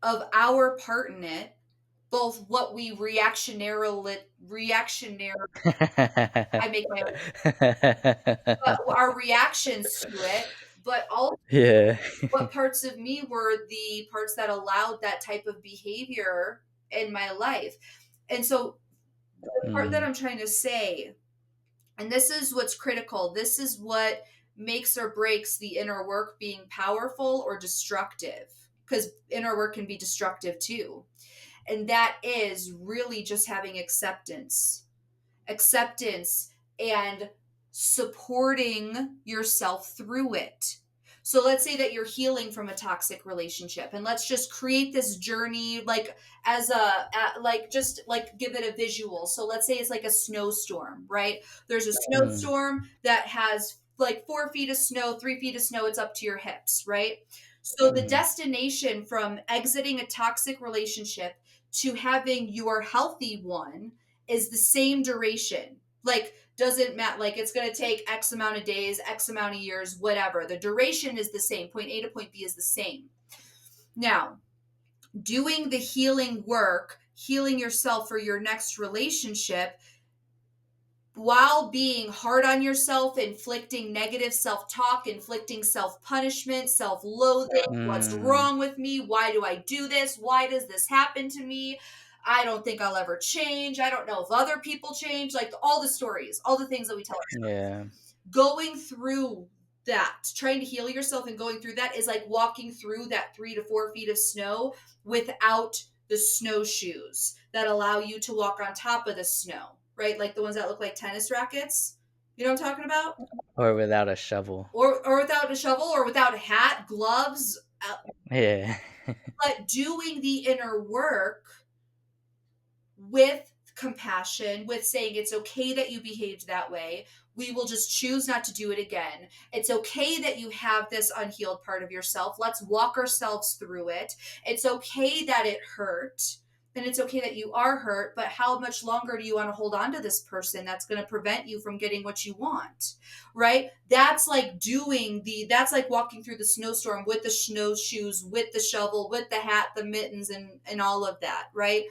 Speaker 2: of our part in it, both what we reactionary I make my own, but our reactions to it, but also
Speaker 1: Yeah.
Speaker 2: what parts of me were the parts that allowed that type of behavior in my life. And so the part that
Speaker 1: Mm,
Speaker 2: I'm trying to say, and this is what's critical, this is what makes or breaks the inner work being powerful or destructive, because inner work can be destructive too. And that is really just having acceptance and supporting yourself through it. So let's say that you're healing from a toxic relationship, and let's just create this journey like as like just like give it a visual. So let's say it's like a snowstorm, right? There's a
Speaker 1: mm,
Speaker 2: snowstorm that has like 4 feet of snow, 3 feet of snow, it's up to your hips, right? So the
Speaker 1: mm,
Speaker 2: destination from exiting a toxic relationship to having your healthy one is the same duration. Like, doesn't matter. Like, it's going to take X amount of days, X amount of years, whatever. The duration is the same. Point A to point B is the same. Now, doing the healing work, healing yourself for your next relationship, while being hard on yourself, inflicting negative self talk, inflicting self punishment, self loathing. What's
Speaker 1: mm.
Speaker 2: wrong with me? Why do I do this? Why does this happen to me? I don't think I'll ever change. I don't know if other people change. Like all the stories, all the things that we tell ourselves.
Speaker 1: Yeah.
Speaker 2: Going through that, trying to heal yourself and going through that is like walking through that 3 to 4 feet of snow without the snowshoes that allow you to walk on top of the snow, right? Like the ones that look like tennis rackets. You know what I'm talking about?
Speaker 1: Or without a shovel.
Speaker 2: Or without a shovel or without a hat, gloves.
Speaker 1: Yeah.
Speaker 2: But doing the inner work with compassion, with saying it's okay that you behaved that way. We will just choose not to do it again. It's okay that you have this unhealed part of yourself. Let's walk ourselves through it. It's okay that it hurt. And it's okay that you are hurt, but how much longer do you want to hold on to this person that's going to prevent you from getting what you want? Right? That's like walking through the snowstorm with the snowshoes, with the shovel, with the hat, the mittens, and all of that, right?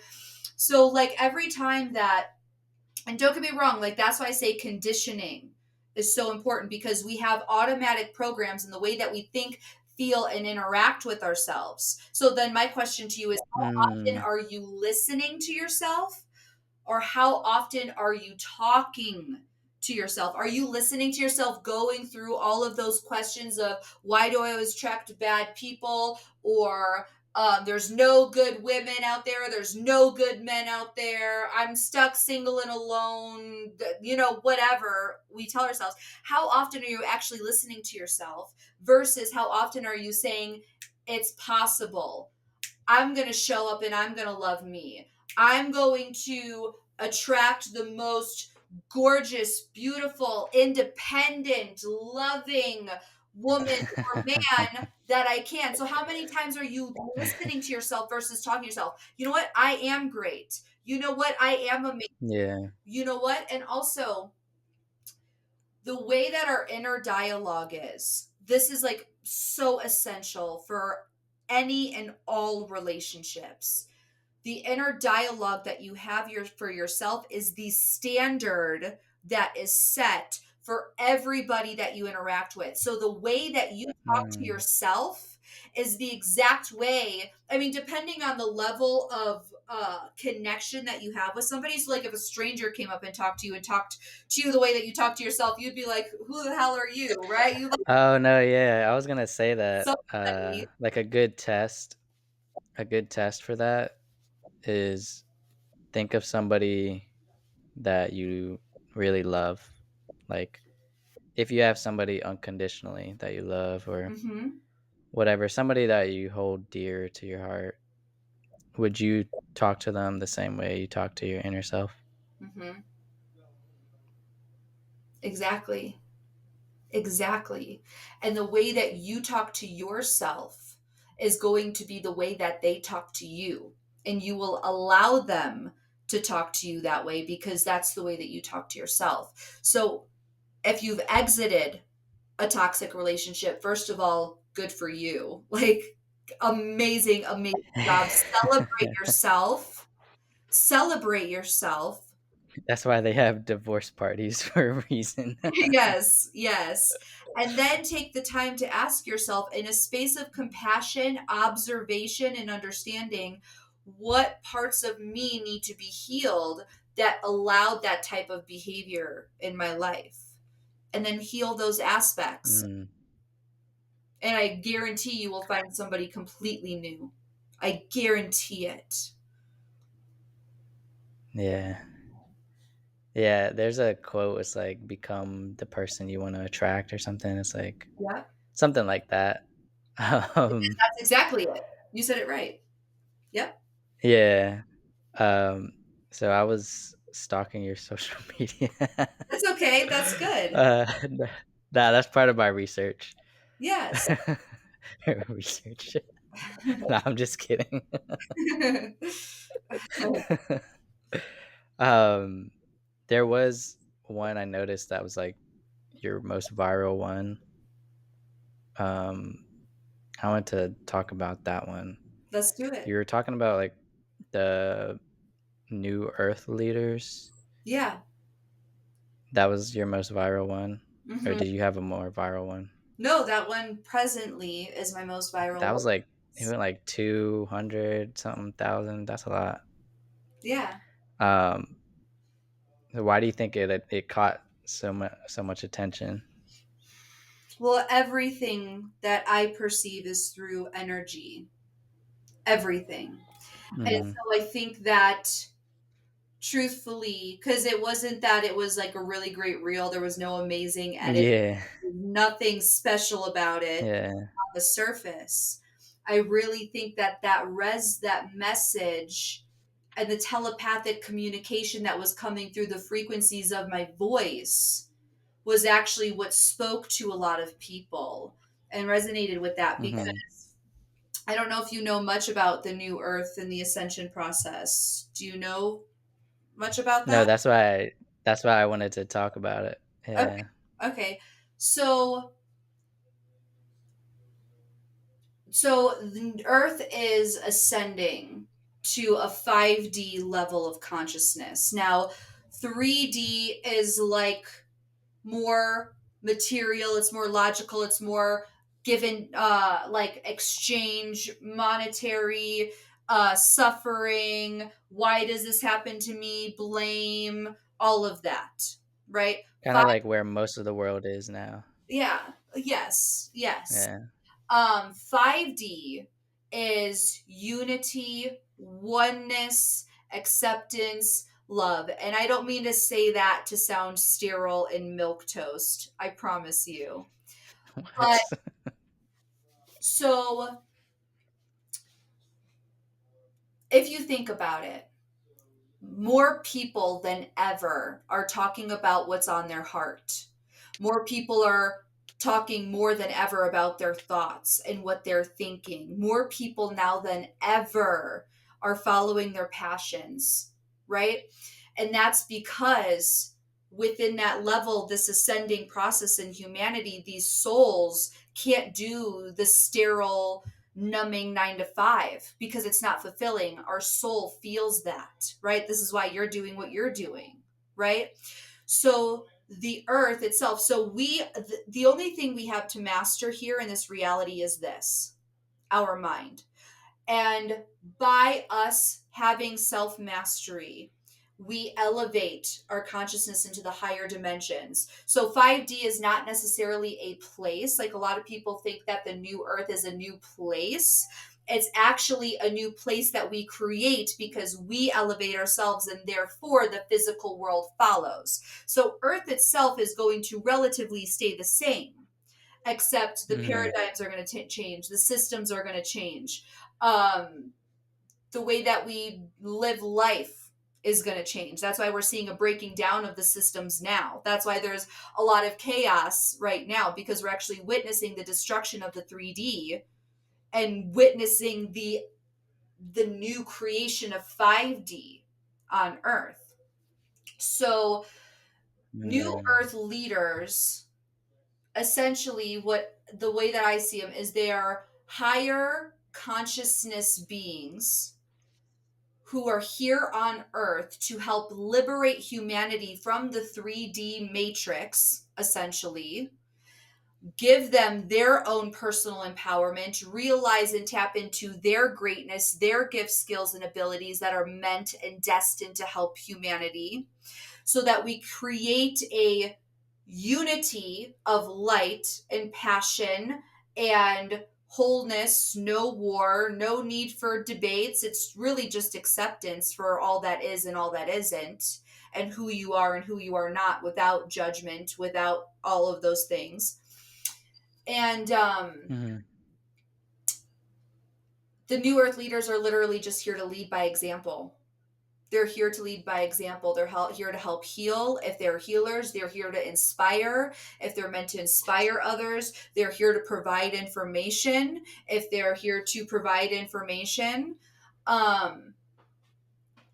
Speaker 2: So like every time that, and don't get me wrong, like that's why I say conditioning is so important, because we have automatic programs in the way that we think, feel, and interact with ourselves. So then my question to you is, how often
Speaker 1: Mm,
Speaker 2: are you listening to yourself, or how often are you talking to yourself? Are you listening to yourself, going through all of those questions of why do I always attract bad people, or there's no good women out there, there's no good men out there, I'm stuck single and alone, whatever we tell ourselves? How often are you actually listening to yourself versus how often are you saying it's possible, I'm going to show up and I'm going to love me. I'm going to attract the most gorgeous, beautiful, independent, loving woman or man that I can. So, how many times are you listening to yourself versus talking to yourself? You know what? I am great. You know what? I am amazing.
Speaker 1: yeah.
Speaker 2: You know what? And also, the way that our inner dialogue is, this is like so essential for any and all relationships. The inner dialogue that you have for yourself is the standard that is set for everybody that you interact with. So the way that you talk to
Speaker 1: Mm.
Speaker 2: yourself is the exact way. I mean, depending on the level of connection that you have with somebody. So, like, if a stranger came up and talked to you the way that you talk to yourself, you'd be like, "Who the hell are you?" Right? You like
Speaker 1: Oh no, yeah, I was gonna say that.
Speaker 2: somebody.
Speaker 1: Like a good test for that is think of somebody that you really love. Like if you have somebody unconditionally that you love or
Speaker 2: Hmm.
Speaker 1: whatever, somebody that you hold dear to your heart, would you talk to them the same way you talk to your inner self?
Speaker 2: Hmm. Exactly. Exactly. And the way that you talk to yourself is going to be the way that they talk to you. And you will allow them to talk to you that way because that's the way that you talk to yourself. So if you've exited a toxic relationship, first of all, good for you. Like, amazing, amazing job. Celebrate yourself. Celebrate yourself.
Speaker 1: That's why they have divorce parties for a reason.
Speaker 2: Yes, yes. And then take the time to ask yourself in a space of compassion, observation, and understanding what parts of me need to be healed that allowed that type of behavior in my life. And then heal those aspects.
Speaker 1: Mm,
Speaker 2: And I guarantee you will find somebody completely new. I guarantee it.
Speaker 1: yeah. Yeah, there's a quote, it's like become the person you want to attract or something. It's like
Speaker 2: Yeah.
Speaker 1: something like that. Um,
Speaker 2: That's exactly it. You said it right. Yep.
Speaker 1: yeah. Um, so I was stalking your social media.
Speaker 2: That's okay. That's good.
Speaker 1: Nah, that's part of my research.
Speaker 2: Yes.
Speaker 1: Research. No, I'm just kidding. Um, there was one I noticed that was like your most viral one. Um, I want to talk about that one.
Speaker 2: Let's do
Speaker 1: You
Speaker 2: it.
Speaker 1: were talking about like the new Earth leaders.
Speaker 2: Yeah.
Speaker 1: That was your most viral one, or
Speaker 2: Hmm.
Speaker 1: did you have a more viral one?
Speaker 2: No, that one presently is my most viral
Speaker 1: That
Speaker 2: one.
Speaker 1: was like it went like 200 something thousand. That's a lot.
Speaker 2: Yeah.
Speaker 1: Um, so why do you think it caught so much attention?
Speaker 2: Well, everything that I perceive is through energy. Everything. And
Speaker 1: Hmm.
Speaker 2: so I think that truthfully, because it wasn't that it was like a really great reel, there was no amazing edit,
Speaker 1: Yeah,
Speaker 2: nothing special about it
Speaker 1: yeah.
Speaker 2: on the surface. I really think that that message and the telepathic communication that was coming through the frequencies of my voice was actually what spoke to a lot of people and resonated with that because
Speaker 1: Hmm.
Speaker 2: I don't know if you know much about the new earth and the ascension process. Do you know much about
Speaker 1: No,
Speaker 2: that?
Speaker 1: that's why I wanted to talk about it.
Speaker 2: Okay.
Speaker 1: Yeah.
Speaker 2: Okay. So the earth is ascending to a 5D level of consciousness. Now, 3D is like more material, it's more logical, it's more given like exchange, monetary, suffering, why does this happen to me, blame, all of that, right?
Speaker 1: Kind of like where most of the world is now.
Speaker 2: Yeah, yes, yes.
Speaker 1: Yeah.
Speaker 2: 5D is unity, oneness, acceptance, love. And I don't mean to say that to sound sterile and milk toast. I promise you. But
Speaker 1: What?
Speaker 2: so if you think about it, more people than ever are talking about what's on their heart. More people are talking more than ever about their thoughts and what they're thinking. More people now than ever are following their passions, right? And that's because within that level, this ascending process in humanity, these souls can't do the sterile, numbing 9 to 5 because it's not fulfilling. Our soul feels that, right? This is why you're doing what you're doing, right? So the earth itself, the only thing we have to master here in this reality is this, our mind. And by us having self mastery, we elevate our consciousness into the higher dimensions. So 5D is not necessarily a place. Like a lot of people think that the new earth is a new place. It's actually a new place that we create because we elevate ourselves and therefore the physical world follows. So earth itself is going to relatively stay the same, except the
Speaker 1: Mm-hmm.
Speaker 2: paradigms are going to change, the systems are going to change, um, the way that we live life is going to change. That's why we're seeing a breaking down of the systems now. That's why there's a lot of chaos right now, because we're actually witnessing the destruction of the 3D and witnessing the new creation of 5D on Earth. So new
Speaker 1: Mm.
Speaker 2: Earth leaders, essentially, what the way that I see them is they are higher consciousness beings who are here on earth to help liberate humanity from the 3D matrix, essentially, give them their own personal empowerment, realize and tap into their greatness, their gifts, skills, and abilities that are meant and destined to help humanity, so that we create a unity of light and passion and wholeness, no war, no need for debates. It's really just acceptance for all that is and all that isn't, and who you are and who you are not, without judgment, without all of those things. And
Speaker 1: Mm-hmm.
Speaker 2: the New Earth leaders are literally just here to lead by example. They're here to lead by example. They're here to help heal. If they're healers, they're here to inspire. If they're meant to inspire others, they're here to provide information. If they're here to provide information. Um,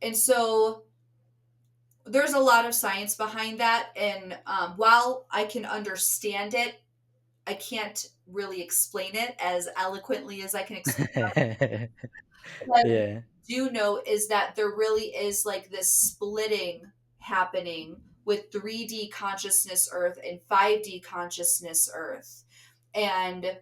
Speaker 2: and so there's a lot of science behind that. And while I can understand it, I can't really explain it as eloquently as I can explain. What I
Speaker 1: Yeah.
Speaker 2: do know is that there really is like this splitting happening with 3D consciousness Earth and 5D consciousness Earth. And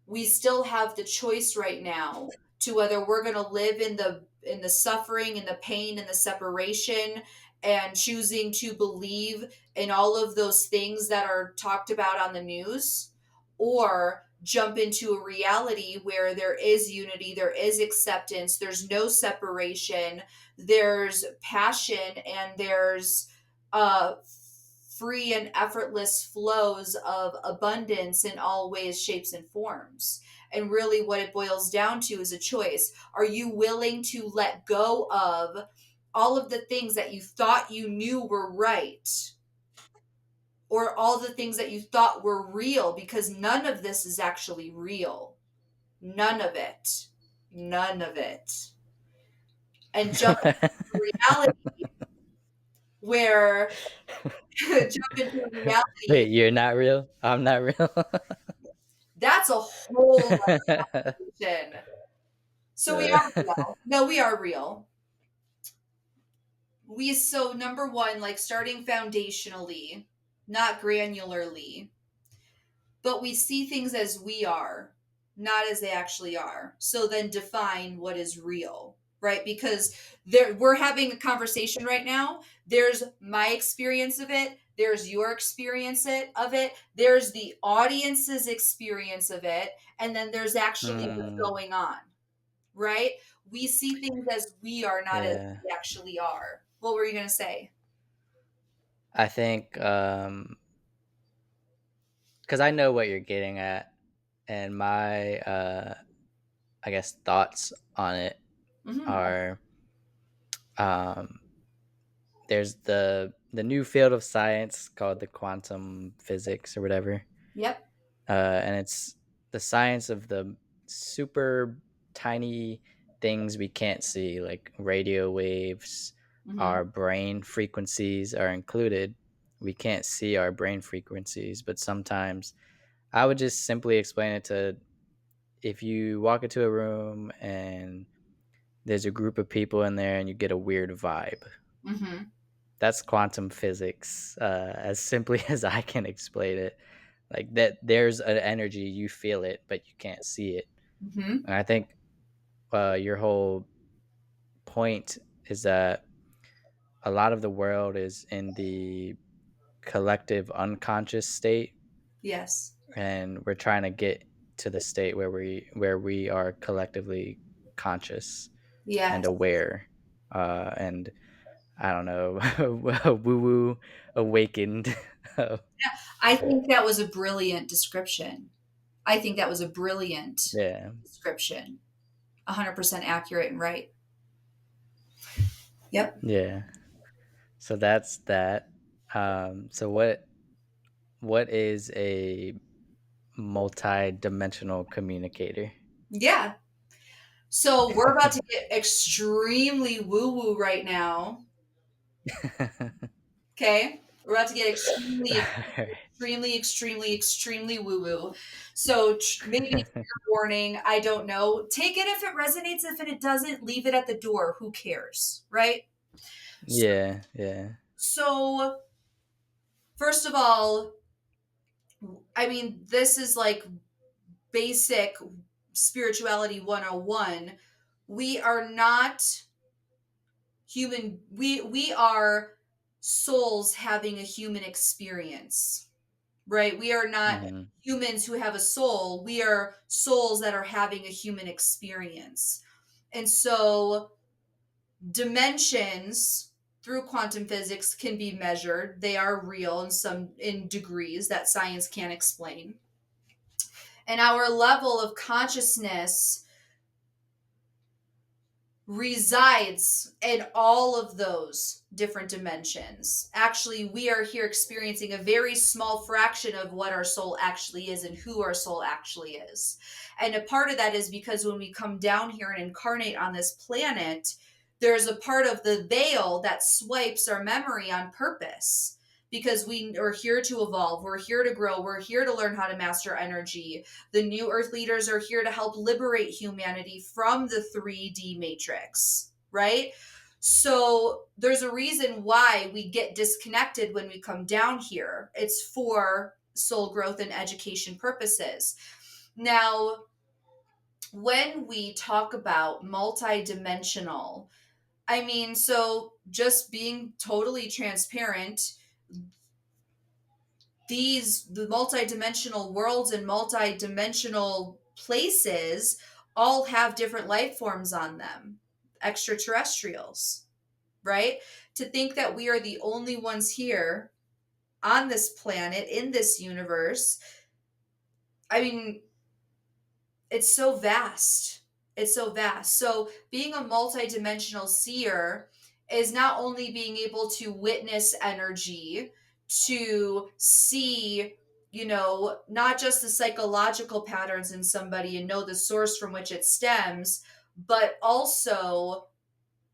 Speaker 2: we still have the choice right now to whether we're going to live in the suffering and the pain and the separation, and choosing to believe in all of those things that are talked about on the news, or jump into a reality where there is unity, there is acceptance, there's no separation, there's passion, and there's uh free and effortless flows of abundance in all ways, shapes, and forms. And really, what it boils down to is a choice. Are you willing to let go of all of the things that you thought you knew were right, or all the things that you thought were real? Because none of this is actually real. None of it. None of it. And jump into reality where jump into a reality.
Speaker 1: Wait, you're not real? I'm not real?
Speaker 2: That's a whole conversation. So we are real. No, we are real. So number one, like starting foundationally, not granularly, but we see things as we are, not as they actually are. So then define what is real, right? Because we're having a conversation right now. There's my experience of it. There's your experience of it. There's the audience's experience of it. And then there's actually what's
Speaker 1: Mm,
Speaker 2: going on, right? We see things as we are, not as
Speaker 1: yeah.
Speaker 2: we actually are. What were you going to say?
Speaker 1: I think because I know what you're getting at, and my I guess thoughts on it
Speaker 2: Hmm.
Speaker 1: are um there's the new field of science called the quantum physics or whatever,
Speaker 2: Yep.
Speaker 1: and it's the science of the super tiny things we can't see, like radio waves.
Speaker 2: Hmm.
Speaker 1: Our brain frequencies are included. We can't see our brain frequencies, but sometimes I would just simply explain it to, if you walk into a room and there's a group of people in there and you get a weird vibe.
Speaker 2: Mm-hmm.
Speaker 1: That's quantum physics, as simply as I can explain it. Like that, there's an energy, you feel it, but you can't see it.
Speaker 2: Mm-hmm.
Speaker 1: And I think your whole point is that a lot of the world is in the collective unconscious state,
Speaker 2: Yes.
Speaker 1: and we're trying to get to the state where we are collectively conscious and
Speaker 2: Yes.
Speaker 1: aware, and I don't know, woo woo awakened.
Speaker 2: I think that was a brilliant description. I think that was a brilliant
Speaker 1: Yeah,
Speaker 2: description. 100% accurate and right. Yep.
Speaker 1: yeah. So that's that. So what is a multi-dimensional communicator?
Speaker 2: Yeah. So we're about to get extremely woo woo right now. Okay. We're about to get extremely,
Speaker 1: Alright.
Speaker 2: extremely, extremely, extremely woo woo. So maybe fair warning. I don't know. Take it if it resonates. If it doesn't, leave it at the door. Who cares? Right. So,
Speaker 1: Yeah, yeah.
Speaker 2: so first of all, I mean, this is like basic spirituality 101. We are not human, we are souls having a human experience, right? We are not
Speaker 1: Mhm,
Speaker 2: humans who have a soul. We are souls that are having a human experience. And so dimensions through quantum physics can be measured. They are real in some in degrees that science can't explain. And our level of consciousness resides in all of those different dimensions. Actually, we are here experiencing a very small fraction of what our soul actually is and who our soul actually is. And a part of that is because when we come down here and incarnate on this planet, there's a part of the veil that swipes our memory on purpose. Because we are here to evolve, we're here to grow, we're here to learn how to master energy. The new Earth leaders are here to help liberate humanity from the 3D matrix, right? So there's a reason why we get disconnected when we come down here. It's for soul growth and education purposes. Now, when we talk about multidimensional, I mean, so just being totally transparent, the multidimensional worlds and multidimensional places all have different life forms on them, extraterrestrials, right? To think that we are the only ones here on this planet in this universe, I mean, it's so vast. It's so vast. So being a multidimensional seer is not only being able to witness energy, to see, not just the psychological patterns in somebody and know the source from which it stems, but also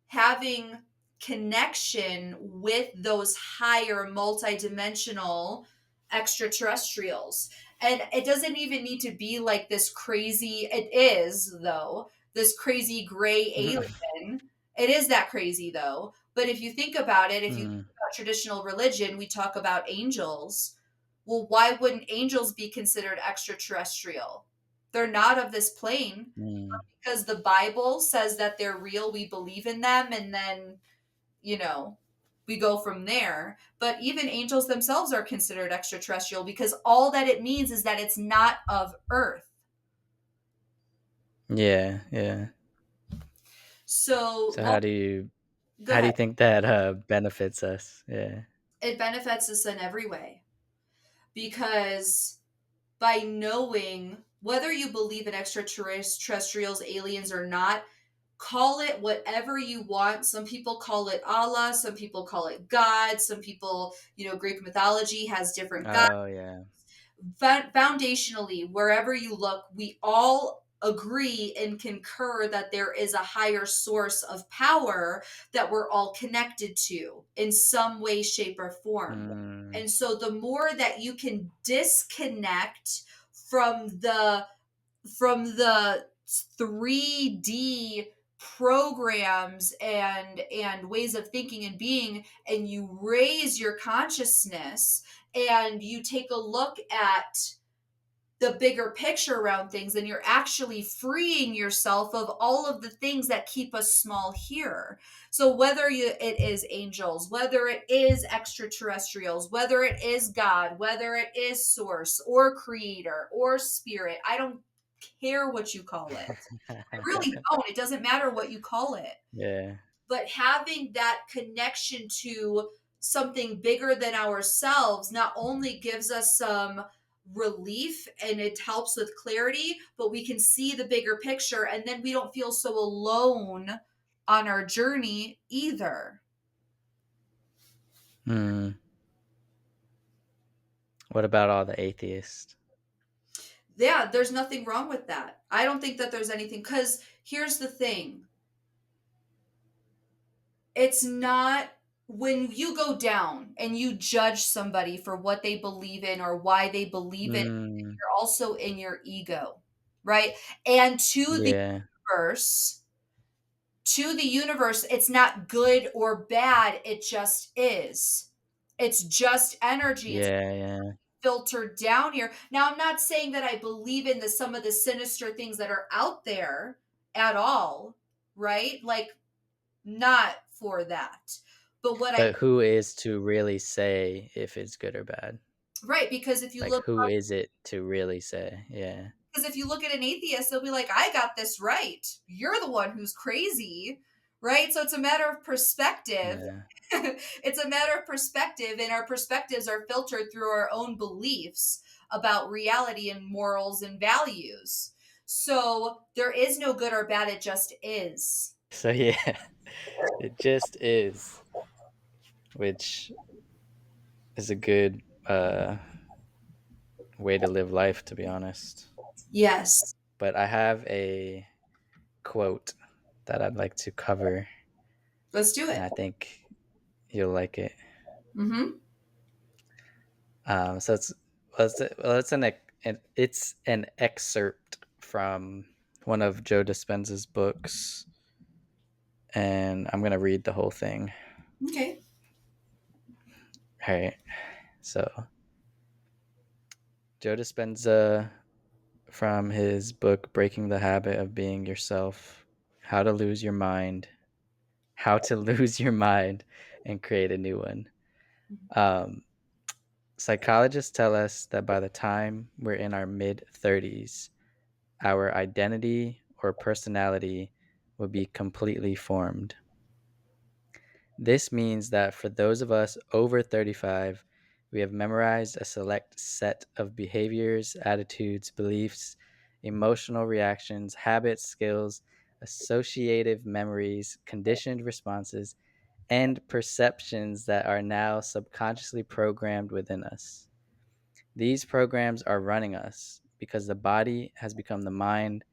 Speaker 2: having connection with those higher multidimensional extraterrestrials. And it doesn't even need to be like this crazy, it is though, this crazy gray
Speaker 1: mhm,
Speaker 2: alien. It is that crazy though. But if you think about it, if you think
Speaker 1: mm,
Speaker 2: about traditional religion, we talk about angels. Well, why wouldn't angels be considered extraterrestrial? They're not of this plane
Speaker 1: mm.
Speaker 2: because the Bible says that they're real, we believe in them, and then, you know, we go from there. But even angels themselves are considered extraterrestrial because all that it means is that it's not of Earth.
Speaker 1: Yeah, yeah.
Speaker 2: So,
Speaker 1: So
Speaker 2: well, go
Speaker 1: how do
Speaker 2: ahead.
Speaker 1: you think that, benefits us? Yeah.
Speaker 2: It benefits us in every way because by knowing whether you believe in extraterrestrials, aliens, or not, call it whatever you want. Some people call it Allah, some people call it God, some people, Greek mythology has different gods.
Speaker 1: Oh, yeah.
Speaker 2: Foundationally, wherever you look, we all agree and concur that there is a higher source of power that we're all connected to in some way, shape, or form.
Speaker 1: Mm,
Speaker 2: And so the more that you can disconnect from the 3D programs and ways of thinking and being, and you raise your consciousness and you take a look at the bigger picture around things, and you're actually freeing yourself of all of the things that keep us small here. So whether it is angels, whether it is extraterrestrials, whether it is God, whether it is source or creator or spirit, I don't care what you call it. I really don't. It doesn't matter what you call it.
Speaker 1: Yeah.
Speaker 2: But having that connection to something bigger than ourselves not only gives us some relief and it helps with clarity, but we can see the bigger picture, and then we don't feel so alone on our journey either.
Speaker 1: Hmm. What about all the atheists?
Speaker 2: Yeah, there's nothing wrong with that. I don't think that there's anything, because here's the thing. It's not, when you go down and you judge somebody for what they believe in or why they believe in,
Speaker 1: Mm,
Speaker 2: you're also in your ego, right? And
Speaker 1: yeah.
Speaker 2: universe, to the universe, it's not good or bad. It just is. It's just energy. It's
Speaker 1: Yeah, yeah.
Speaker 2: filtered down here. Now, I'm not saying that I believe in some of the sinister things that are out there at all, right? Like, not for that. But what I
Speaker 1: But who is to really say if it's good or bad?
Speaker 2: right, because if you
Speaker 1: Like,
Speaker 2: look
Speaker 1: who is it to really say? Yeah.
Speaker 2: because if you look at an atheist, they'll be like, I got this right. You're the one who's crazy. Right? So it's a matter of perspective.
Speaker 1: Yeah.
Speaker 2: It's a matter of perspective, and our perspectives are filtered through our own beliefs about reality and morals and values. So there is no good or bad, it just is.
Speaker 1: So yeah, it just is, which is a good way to live life, to be honest.
Speaker 2: Yes.
Speaker 1: But I have a quote that I'd like to cover,
Speaker 2: Let's do
Speaker 1: and
Speaker 2: it.
Speaker 1: I think you'll like it.
Speaker 2: Mm-hmm.
Speaker 1: So it's an excerpt from one of Joe Dispenza's books, and I'm gonna read the whole thing.
Speaker 2: Okay.
Speaker 1: All right. So Joe Dispenza, from his book Breaking the Habit of Being Yourself, How to Lose Your Mind, How to Lose Your Mind and Create a New One. Um, Psychologists tell us that by the time we're in our mid 30s, our identity or personality will be completely formed. This means that for those of us over 35, we have memorized a select set of behaviors, attitudes, beliefs, emotional reactions, habits, skills, associative memories, conditioned responses, and perceptions that are now subconsciously programmed within us. These programs are running us because the body has become the mind.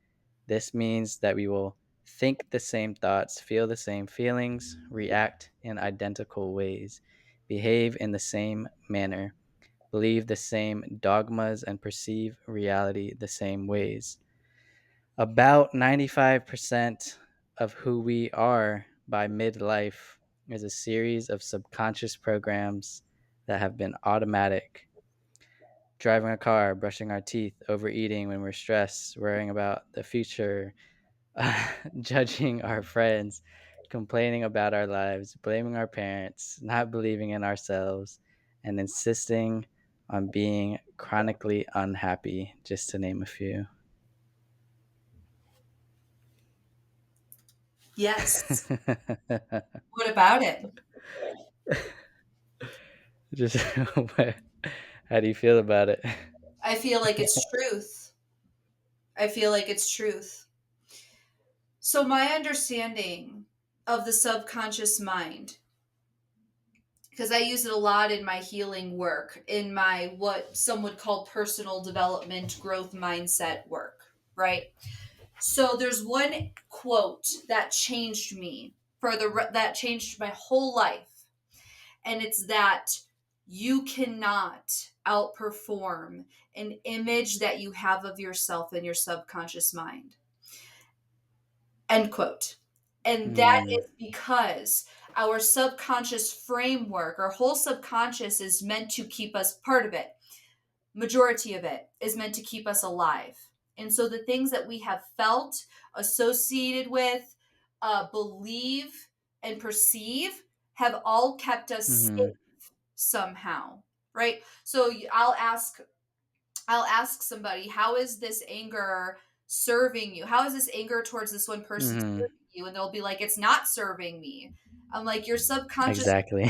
Speaker 1: This means that we will think the same thoughts, feel the same feelings, react in identical ways, behave in the same manner, believe the same dogmas, and perceive reality the same ways. About 95% of who we are by midlife is a series of subconscious programs that have been automatic. Driving a car, brushing our teeth, overeating when we're stressed, worrying about the future, judging our friends, complaining about our lives, blaming our parents, not believing in ourselves, and insisting on being chronically unhappy, just to name a few.
Speaker 2: Yes. What about it?
Speaker 1: Just how do you feel about it?
Speaker 2: I feel like it's truth. I feel like it's truth. So, my understanding of the subconscious mind, because I use it a lot in my healing work, in my what some would call personal development, growth mindset work, right? So, there's one quote that changed me that changed my whole life. And it's that You cannot outperform an image that you have of yourself in your subconscious mind. End quote. And that
Speaker 1: Mm,
Speaker 2: is because our subconscious framework, our whole subconscious is meant to keep us, part of it, majority of it is meant to keep us alive. And so the things that we have felt, associated with, believe, and perceive have all kept us
Speaker 1: mm-hmm,
Speaker 2: safe somehow, right? So I'll ask somebody, how is this anger serving you? How is this anger towards this one person
Speaker 1: mm-hmm.
Speaker 2: serving you? And they'll be like, it's not serving me. I'm like,
Speaker 1: Exactly.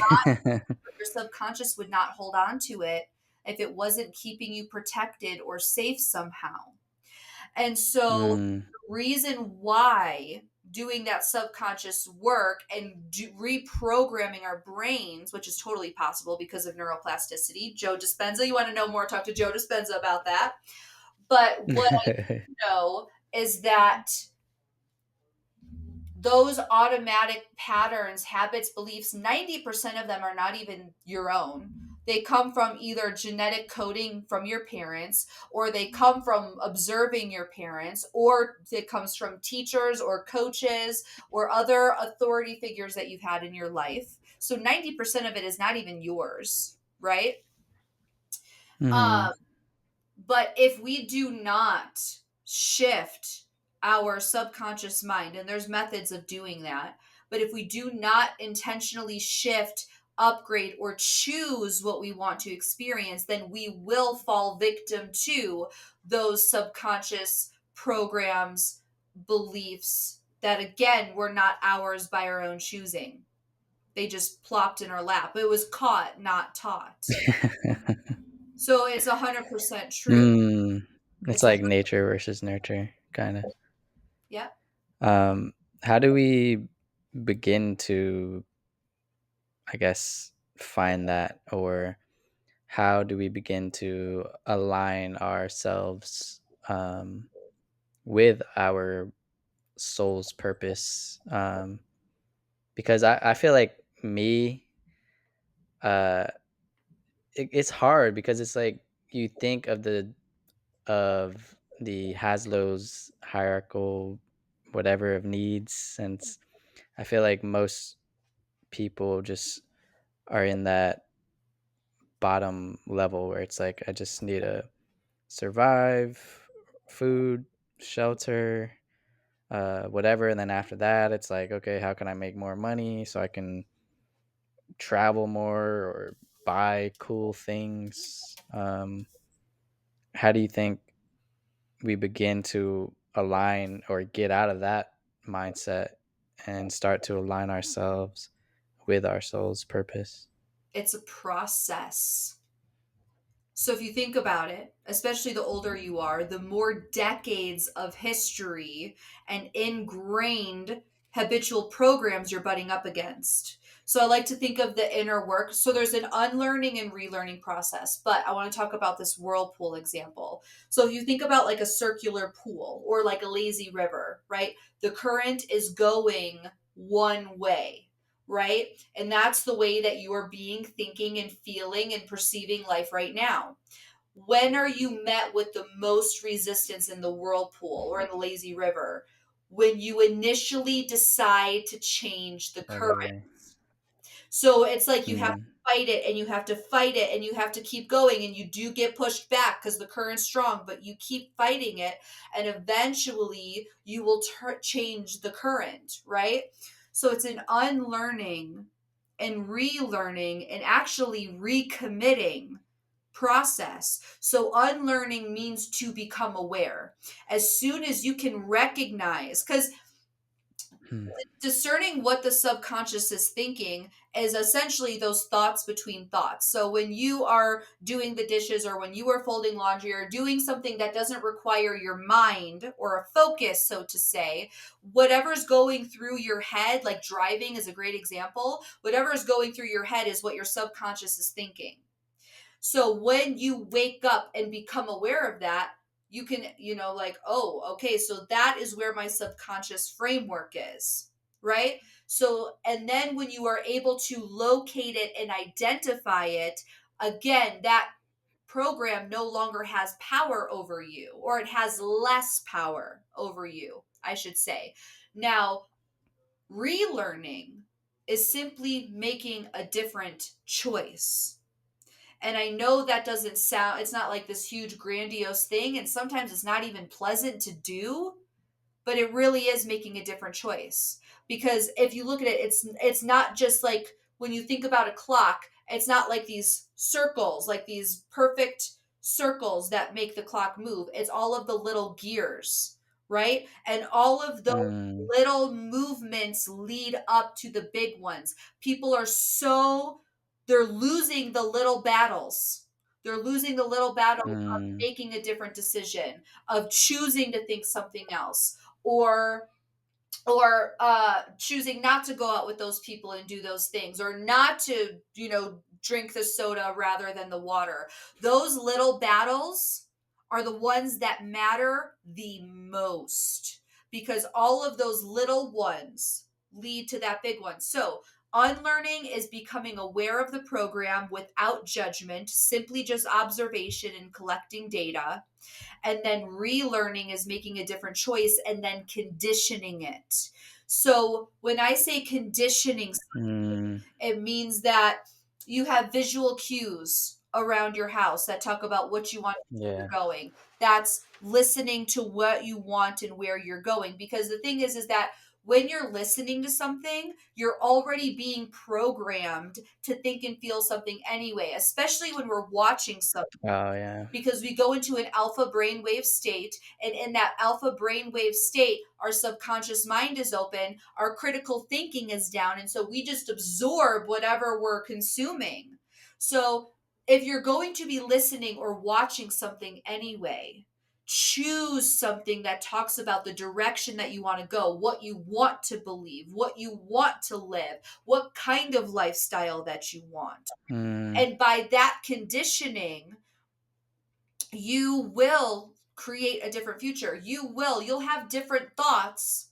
Speaker 2: your subconscious would not hold on to it if it wasn't keeping you protected or safe somehow. And so
Speaker 1: Mm,
Speaker 2: the reason why doing that subconscious work and reprogramming our brains, which is totally possible because of neuroplasticity. Joe Dispenza, you want to know more? Talk to Joe Dispenza about that. But what I know is that those automatic patterns, habits, beliefs, 90% of them are not even your own. They come from either genetic coding from your parents, or they come from observing your parents, or it comes from teachers or coaches or other authority figures that you've had in your life. So 90% of it is not even yours, right?
Speaker 1: mm-hmm.
Speaker 2: Um, but if we do not shift our subconscious mind, and there's methods of doing that, but if we do not intentionally shift, upgrade, or choose what we want to experience, then we will fall victim to those subconscious programs, beliefs that, again, were not ours by our own choosing. They just plopped in our lap. It was caught, not taught. So it's 100% true.
Speaker 1: Mm, it's
Speaker 2: It's a
Speaker 1: like nature versus nurture, kind of.
Speaker 2: yeah.
Speaker 1: How do we begin to, I guess, find that, or how do we begin to align ourselves with our soul's purpose? Because I feel like me, uh, it's hard because it's like you think of the Haslow's hierarchical whatever of needs, since I feel like most people just are in that bottom level where it's like I just need to survive, food, shelter, whatever, and then after that it's like, okay, how can I make more money so I can travel more or buy cool things? How do you think we begin to align or get out of that mindset and start to align ourselves with our soul's purpose?
Speaker 2: It's a process. So if you think about it, especially the older you are, the more decades of history and ingrained habitual programs you're butting up against. So I like to think of the inner work. So there's an unlearning and relearning process, but I want to talk about this whirlpool example. So if you think about like a circular pool or like a lazy river, right? The current is going one way, right? And that's the way that you are being, thinking, and feeling and perceiving life right now. When are you met with the most resistance in the whirlpool or in the lazy river? When you initially decide to change the current.
Speaker 1: Totally.
Speaker 2: So it's like you have to
Speaker 1: Mm.
Speaker 2: fight it and you have to fight it and you have to keep going, and you do get pushed back because the current's strong, but you keep fighting it, and eventually you will change the current, right? So it's an unlearning and relearning and actually recommitting process. So unlearning means to become aware. As soon as you can recognize, because
Speaker 1: Hmm.
Speaker 2: discerning what the subconscious is thinking is essentially those thoughts between thoughts. So when you are doing the dishes or when you are folding laundry or doing something that doesn't require your mind or a focus, so to say, whatever's going through your head, like driving is a great example, whatever's going through your head is what your subconscious is thinking. So when you wake up and become aware of that, you can, like, oh, okay, so that is where my subconscious framework is, right? So, and then when you are able to locate it and identify it, again, that program no longer has power over you, or it has less power over you, I should say. Now, relearning is simply making a different choice. And I know that doesn't sound, it's not like this huge grandiose thing. And sometimes it's not even pleasant to do, but it really is making a different choice. Because if you look at it, it's not just like when you think about a clock, it's not like these circles, like these perfect circles that make the clock move. It's all of the little gears, right? And all of those
Speaker 1: Mm,
Speaker 2: little movements lead up to the big ones. People are so, they're losing the little battles. They're losing the little battle of
Speaker 1: mm,
Speaker 2: making a different decision, of choosing to think something else, or choosing not to go out with those people and do those things, or not to, drink the soda rather than the water. Those little battles are the ones that matter the most, because all of those little ones lead to that big one. So unlearning is becoming aware of the program without judgment, simply just observation and collecting data. And then relearning is making a different choice and then conditioning it. So when I say conditioning,
Speaker 1: mm,
Speaker 2: it means that you have visual cues around your house that talk about what you want, where
Speaker 1: yeah.
Speaker 2: you're going. That's listening to what you want and where you're going. Because the thing is that when you're listening to something, you're already being programmed to think and feel something anyway, especially when we're watching something,
Speaker 1: Oh, yeah.
Speaker 2: because we go into an alpha brainwave state. And in that alpha brainwave state, our subconscious mind is open, our critical thinking is down. And so we just absorb whatever we're consuming. So if you're going to be listening or watching something anyway, choose something that talks about the direction that you want to go, what you want to believe, what you want to live, what kind of lifestyle that you want.
Speaker 1: Mm,
Speaker 2: And by that conditioning, you will create a different future. You'll have different thoughts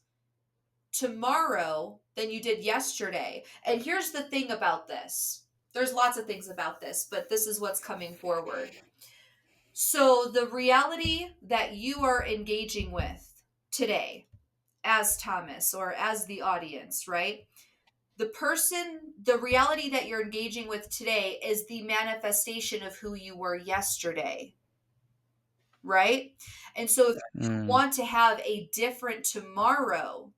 Speaker 2: tomorrow than you did yesterday. And here's the thing about this. There's lots of things about this, but this is what's coming forward. So the reality that you are engaging with today as Thomas, or as the audience, right? The reality that you're engaging with today is the manifestation of who you were yesterday, right? And so if you
Speaker 1: mm,
Speaker 2: want to have a different tomorrow,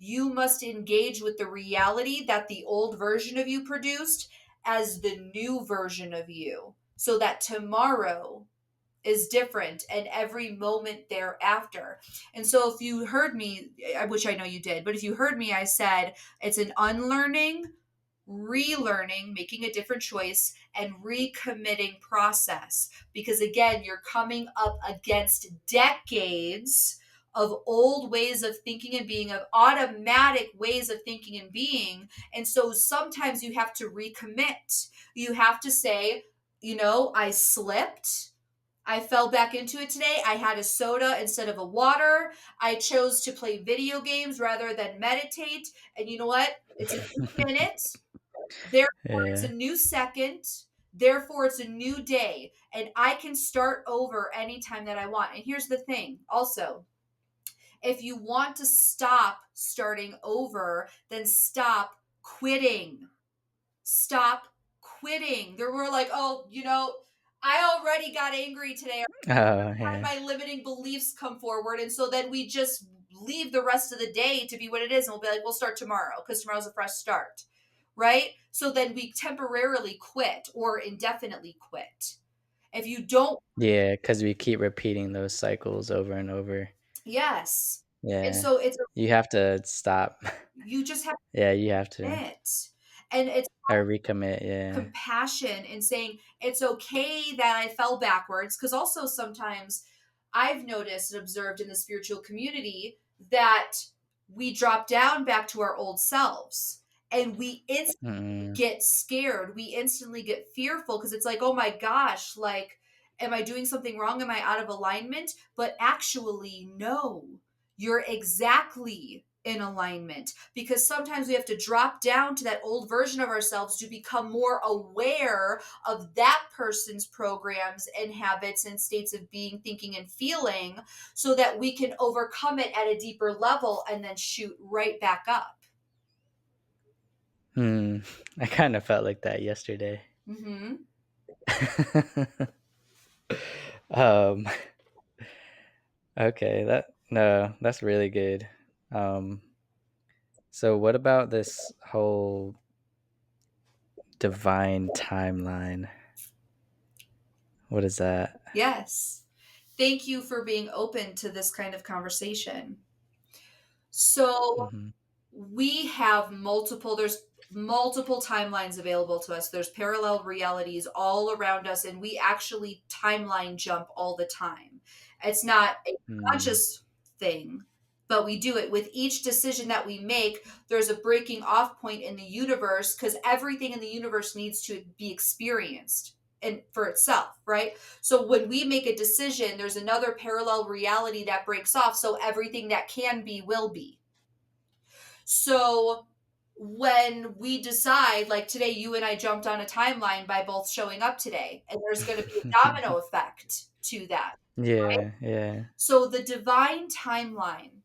Speaker 2: you must engage with the reality that the old version of you produced as the new version of you, so that tomorrow is different and every moment thereafter. And so if you heard me, which I know you did, but if you heard me, I said it's an unlearning, relearning, making a different choice, and recommitting process. Because again, you're coming up against decades of old ways of thinking and being, of automatic ways of thinking and being. And so sometimes you have to recommit. You have to say, I slipped. I fell back into it today. I had a soda instead of a water. I chose to play video games rather than meditate. And you know what? It's a new minute. Therefore, it's a
Speaker 1: yeah.
Speaker 2: new second. Therefore, it's a new day. And I can start over anytime that I want. And here's the thing also, if you want to stop starting over, then stop quitting. Stop quitting. There were like, oh, I already got angry today.
Speaker 1: Oh,
Speaker 2: Had
Speaker 1: yeah.
Speaker 2: my limiting beliefs come forward. And so then we just leave the rest of the day to be what it is. And we'll be like, we'll start tomorrow because tomorrow's a fresh start. Right? So then we temporarily quit or indefinitely quit. If you don't,
Speaker 1: Yeah, because we keep repeating those cycles over and over.
Speaker 2: yes. And
Speaker 1: Yeah.
Speaker 2: so
Speaker 1: You have to stop.
Speaker 2: you just have
Speaker 1: Yeah, you have
Speaker 2: to
Speaker 1: to.
Speaker 2: admit. And it's
Speaker 1: Or recommit, yeah.
Speaker 2: compassion and saying it's okay that I fell backwards. Because also sometimes I've noticed and observed in the spiritual community that we drop down back to our old selves, and we instantly
Speaker 1: Mm,
Speaker 2: get scared. We instantly get fearful because it's like, oh my gosh, like, am I doing something wrong? Am I out of alignment? But actually, no, you're exactly in alignment, because sometimes we have to drop down to that old version of ourselves to become more aware of that person's programs and habits and states of being, thinking, and feeling, so that we can overcome it at a deeper level and then shoot right back up.
Speaker 1: Hmm. I kind of felt like that yesterday.
Speaker 2: Hmm.
Speaker 1: um, okay, no, that's really good. Um, so what about this whole divine timeline? What is that?
Speaker 2: Yes. Thank you for being open to this kind of conversation. So,
Speaker 1: Hmm.
Speaker 2: we have there's multiple timelines available to us. There's parallel realities all around us, and we actually timeline jump all the time. It's not a
Speaker 1: Mm,
Speaker 2: conscious thing, but we do it with each decision that we make. There's a breaking off point in the universe, because everything in the universe needs to be experienced and for itself, right? So when we make a decision, there's another parallel reality that breaks off, so everything that can be will be. So when we decide, like today, you and I jumped on a timeline by both showing up today, and there's going to be a domino effect to that, right?
Speaker 1: yeah, yeah.
Speaker 2: So the divine timeline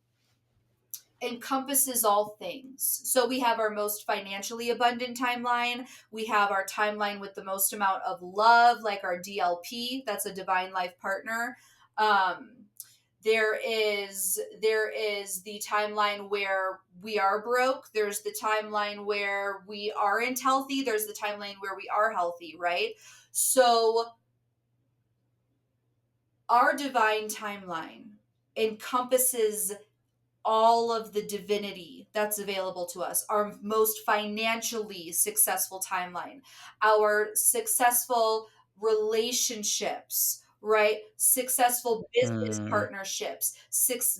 Speaker 2: encompasses all things. So we have our most financially abundant timeline. We have our timeline with the most amount of love, like our DLP. That's a divine life partner. Um, there is the timeline where we are broke. There's the timeline where we aren't healthy. There's the timeline where we are healthy, right? So our divine timeline encompasses all of the divinity that's available to us, our most financially successful timeline, our successful relationships, right? Successful business
Speaker 1: Mm,
Speaker 2: partnerships,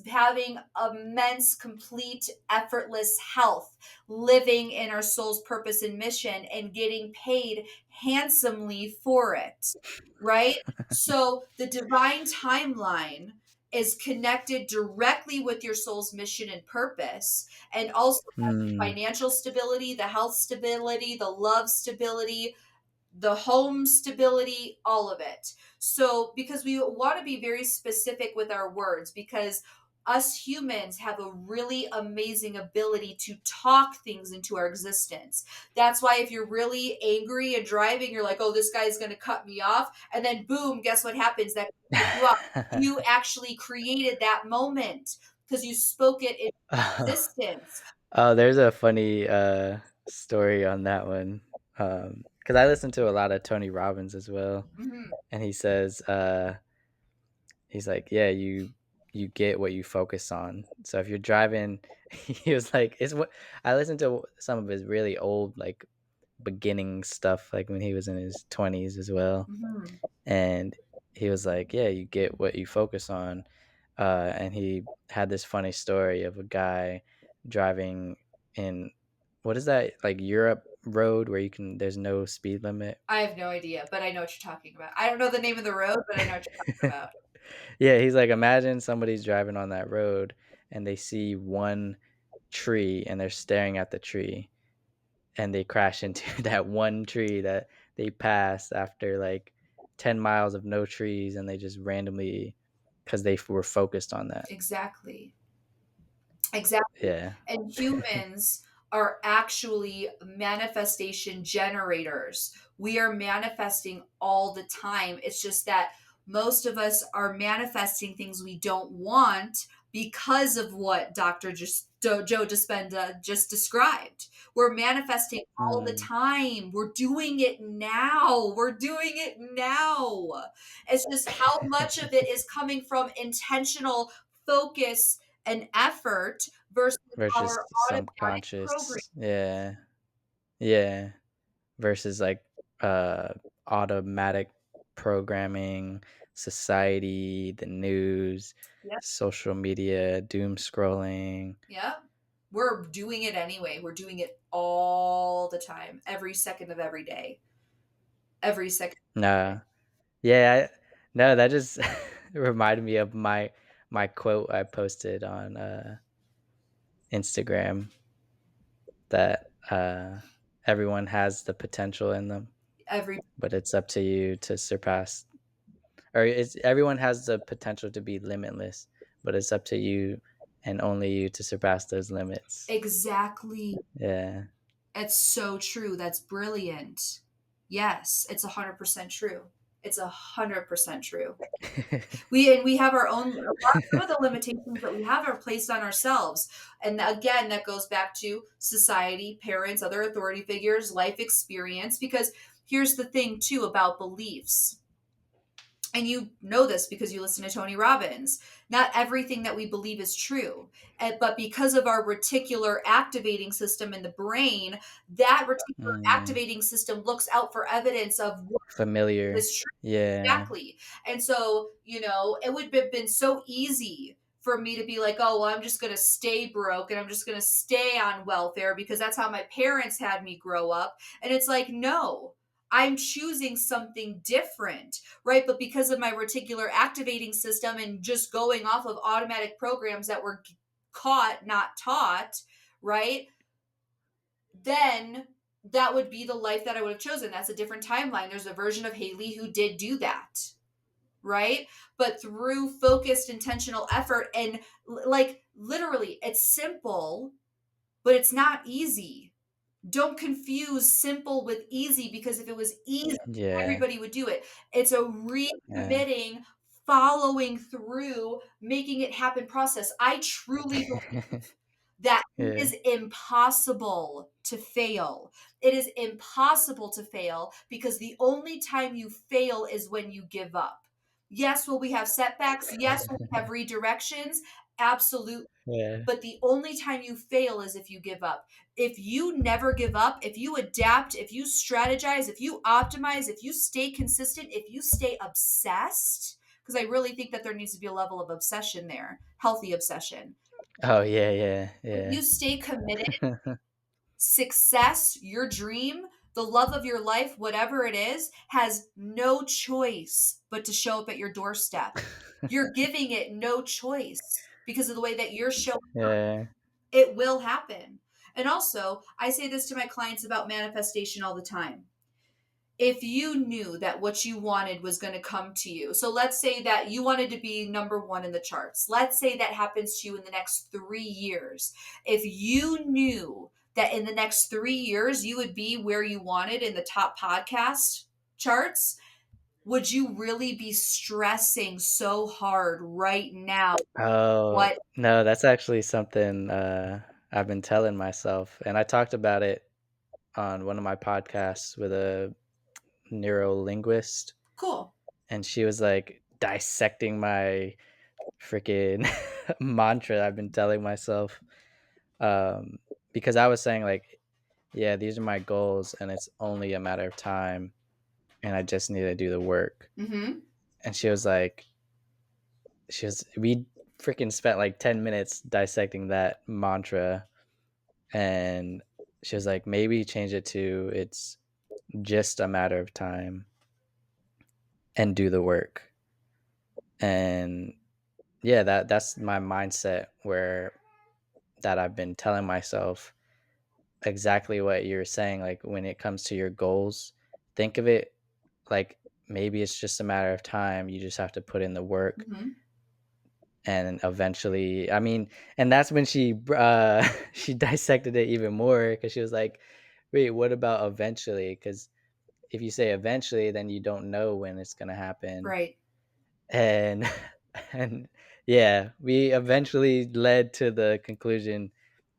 Speaker 2: having immense, complete, effortless health, living in our soul's purpose and mission, and getting paid handsomely for it, right? So the divine timeline is connected directly with your soul's mission and purpose, and also has the
Speaker 1: mm,
Speaker 2: financial stability, the health stability, the love stability, the home stability, all of it. So, because we want to be very specific with our words, because us humans have a really amazing ability to talk things into our existence. That's why if you're really angry and driving, you're like, oh, this guy's going to cut me off. And then, boom, guess what happens? That cuts you off. You actually created that moment because you spoke it into existence.
Speaker 1: oh, there's a funny story on that one. Because I listen to a lot of Tony Robbins as well,
Speaker 2: Mhm.
Speaker 1: and he says, he's like, yeah, you get what you focus on. So if you're driving, he was like, it's what I listened to some of his really old like beginning stuff, like when he was in his 20s as well,
Speaker 2: Mhm.
Speaker 1: and he was like, yeah, you get what you focus on. And he had this funny story of a guy driving in, what is that, like Europe road where you can there's no speed limit.
Speaker 2: I have no idea, but I know what you're talking about. I don't know the name of the road, but I know what you're talking about.
Speaker 1: Yeah, he's like, imagine somebody's driving on that road and they see one tree and they're staring at the tree and they crash into that one tree that they passed after like 10 miles of no trees, and they just randomly, because they were focused on that.
Speaker 2: Exactly. Exactly.
Speaker 1: Yeah.
Speaker 2: And humans are actually manifestation generators. We are manifesting all the time. It's just that most of us are manifesting things we don't want because of what Joe Dispenza just described. We're manifesting all the
Speaker 1: Mm.
Speaker 2: time. We're doing it now. We're doing it now. It's just how much of it is coming from intentional focus and effort versus
Speaker 1: Versus
Speaker 2: our automatic program.
Speaker 1: subconscious. Yeah. Yeah. Versus like uh automatic programming, society, the news,
Speaker 2: Yep.
Speaker 1: social media, doom scrolling.
Speaker 2: Yep. We're doing it anyway. We're doing it all the time, every second of every day, every second.
Speaker 1: Nah. Yeah, no, that just reminded me of my quote I posted on Instagram that everyone has the potential in them,
Speaker 2: Every
Speaker 1: but it's up to you to surpass, or it's everyone has the potential to be limitless, but it's up to you and only you to surpass those limits.
Speaker 2: exactly.
Speaker 1: Yeah.
Speaker 2: It's so true. That's brilliant. Yes, it's 100% true. It's 100% true. We have our own some of the limitations that we have are placed on ourselves. And again, that goes back to society, parents, other authority figures, life experience. Because here's the thing too about beliefs. And you know this because you listen to Tony Robbins. Not everything that we believe is true. But because of our reticular activating system in the brain, that reticular
Speaker 1: Mm,
Speaker 2: activating system looks out for evidence of what
Speaker 1: familiar.
Speaker 2: is true.
Speaker 1: Yeah.
Speaker 2: Exactly. And so, it would have been so easy for me to be like, oh, well, I'm just going to stay broke and I'm just going to stay on welfare because that's how my parents had me grow up. And it's like, no, I'm choosing something different, right? But because of my reticular activating system and just going off of automatic programs that were caught, not taught, right? Then that would be the life that I would have chosen. That's a different timeline. There's a version of Haley who did do that, right? But through focused, intentional effort and like literally, it's simple, but it's not easy. Don't confuse simple with easy because if it was easy,
Speaker 1: Yeah.
Speaker 2: everybody would do it. It's a
Speaker 1: Yeah.
Speaker 2: recommitting, following through, making it happen process. I truly believe that it
Speaker 1: Yeah.
Speaker 2: is impossible to fail. It is impossible to fail because the only time you fail is when you give up. Yes, will we have setbacks? Yes, will we have redirections? Absolutely.
Speaker 1: Yeah.
Speaker 2: But the only time you fail is if you give up. If you never give up, if you adapt, if you strategize, if you optimize, if you stay consistent, if you stay obsessed, because I really think that there needs to be a level of obsession there, healthy obsession.
Speaker 1: Oh yeah, yeah,
Speaker 2: If
Speaker 1: yeah.
Speaker 2: you stay committed, success, your dream, the love of your life, whatever it is, has no choice but to show up at your doorstep. You're giving it no choice because of the way that you're showing.
Speaker 1: Yeah.
Speaker 2: It will happen. And also, I say this to my clients about manifestation all the time. If you knew that what you wanted was going to come to you, so let's say that you wanted to be number one in the charts. Let's say that happens to you in the next 3 years. If you knew that in the next 3 years you would be where you wanted in the top podcast charts, would you really be stressing so hard right now?
Speaker 1: Oh,
Speaker 2: What?
Speaker 1: no, that's actually something, I've been telling myself, and I talked about it on one of my podcasts with a neurolinguist,
Speaker 2: Cool.
Speaker 1: and she was, like, dissecting my freaking mantra I've been telling myself, um, because I was saying, like, "Yeah, these are my goals, and it's only a matter of time, and I just need to do the work."
Speaker 2: Mm-hmm.
Speaker 1: And we freaking spent, like, 10 minutes dissecting that mantra, and she was like, "Maybe change it to it's just a matter of time and do the work." And yeah, that's my mindset where that I've been telling myself exactly what you're saying. Like when it comes to your goals, think of it like maybe it's just a matter of time. You just have to put in the work
Speaker 2: Mm-hmm.
Speaker 1: and eventually, I mean, and that's when she she dissected it even more because she was like, wait, what about eventually? Because if you say eventually, then you don't know when it's gonna happen.
Speaker 2: Right.
Speaker 1: And and yeah, we eventually led to the conclusion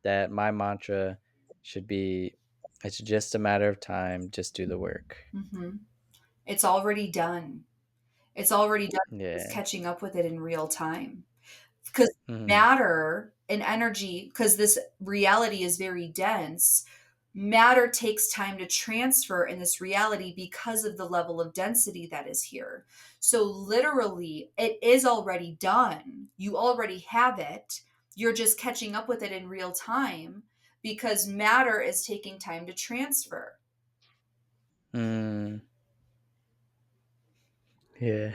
Speaker 1: that my mantra should be it's just a matter of time, just do the work.
Speaker 2: Mm-hmm. It's already done. It's already done. It's
Speaker 1: Yeah.
Speaker 2: catching up with it in real time. Because
Speaker 1: Mhm.
Speaker 2: matter and energy, because this reality is very dense, matter takes time to transfer in this reality because of the level of density that is here. So, literally, it is already done. You already have it. You're just catching up with it in real time because matter is taking time to transfer.
Speaker 1: Mm, yeah.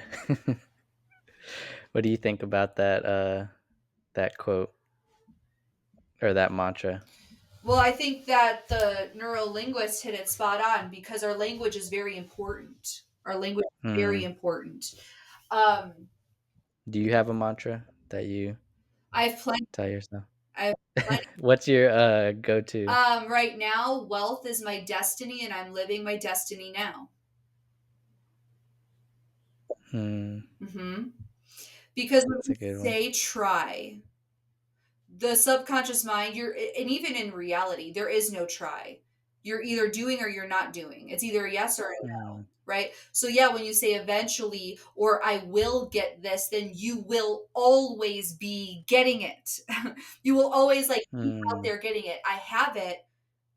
Speaker 1: What do you think about that quote or that mantra?
Speaker 2: Well, I think that the neurolinguist hit it spot on because our language is very important. Our language is very
Speaker 1: Hmm.
Speaker 2: important. Um,
Speaker 1: Do you have a mantra that you
Speaker 2: I have plenty.
Speaker 1: tell yourself?
Speaker 2: I have plenty.
Speaker 1: What's your go-to?
Speaker 2: Right now, wealth is my destiny, and I'm living my destiny now.
Speaker 1: Hmm.
Speaker 2: hmm Because when
Speaker 1: That's
Speaker 2: we
Speaker 1: a good one.
Speaker 2: say try, the subconscious mind, and even in reality, there is no try. You're either doing or you're not doing. It's either a yes or a
Speaker 1: Hmm.
Speaker 2: no, right? So yeah, when you say eventually or I will get this, then you will always be getting it. You will always like be out
Speaker 1: Hmm.
Speaker 2: there getting it. I have it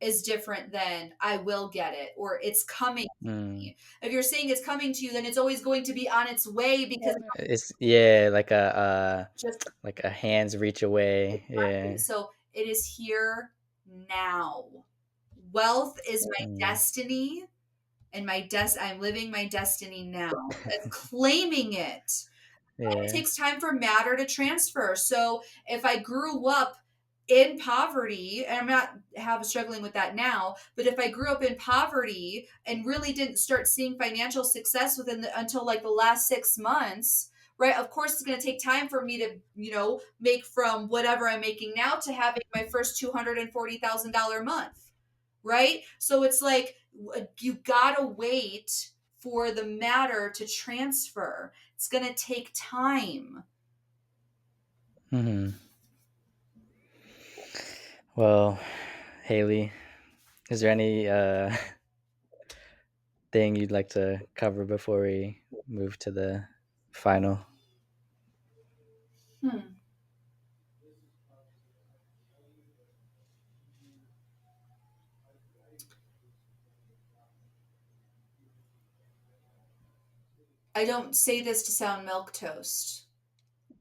Speaker 2: is different than I will get it or it's coming to
Speaker 1: Hmm.
Speaker 2: me. If you're saying it's coming to you, then it's always going to be on its way because
Speaker 1: It's yeah,
Speaker 2: just
Speaker 1: like a hands reach away.
Speaker 2: exactly.
Speaker 1: Yeah.
Speaker 2: So it is here now. Wealth is my
Speaker 1: Mm.
Speaker 2: destiny and I'm living my destiny now. That's claiming it. It
Speaker 1: Yeah.
Speaker 2: takes time for matter to transfer. So if I grew up in poverty, and I'm not have struggling with that now, but if I grew up in poverty and really didn't start seeing financial success until like the last 6 months, right? Of course, it's going to take time for me to, make from whatever I'm making now to having my first $240,000 month, right? So it's like you gotta wait for the matter to transfer. It's going to take time.
Speaker 1: Hmm. Well, Haley, is there any thing you'd like to cover before we move to the final?
Speaker 2: Hmm. I don't say this to sound milk toast.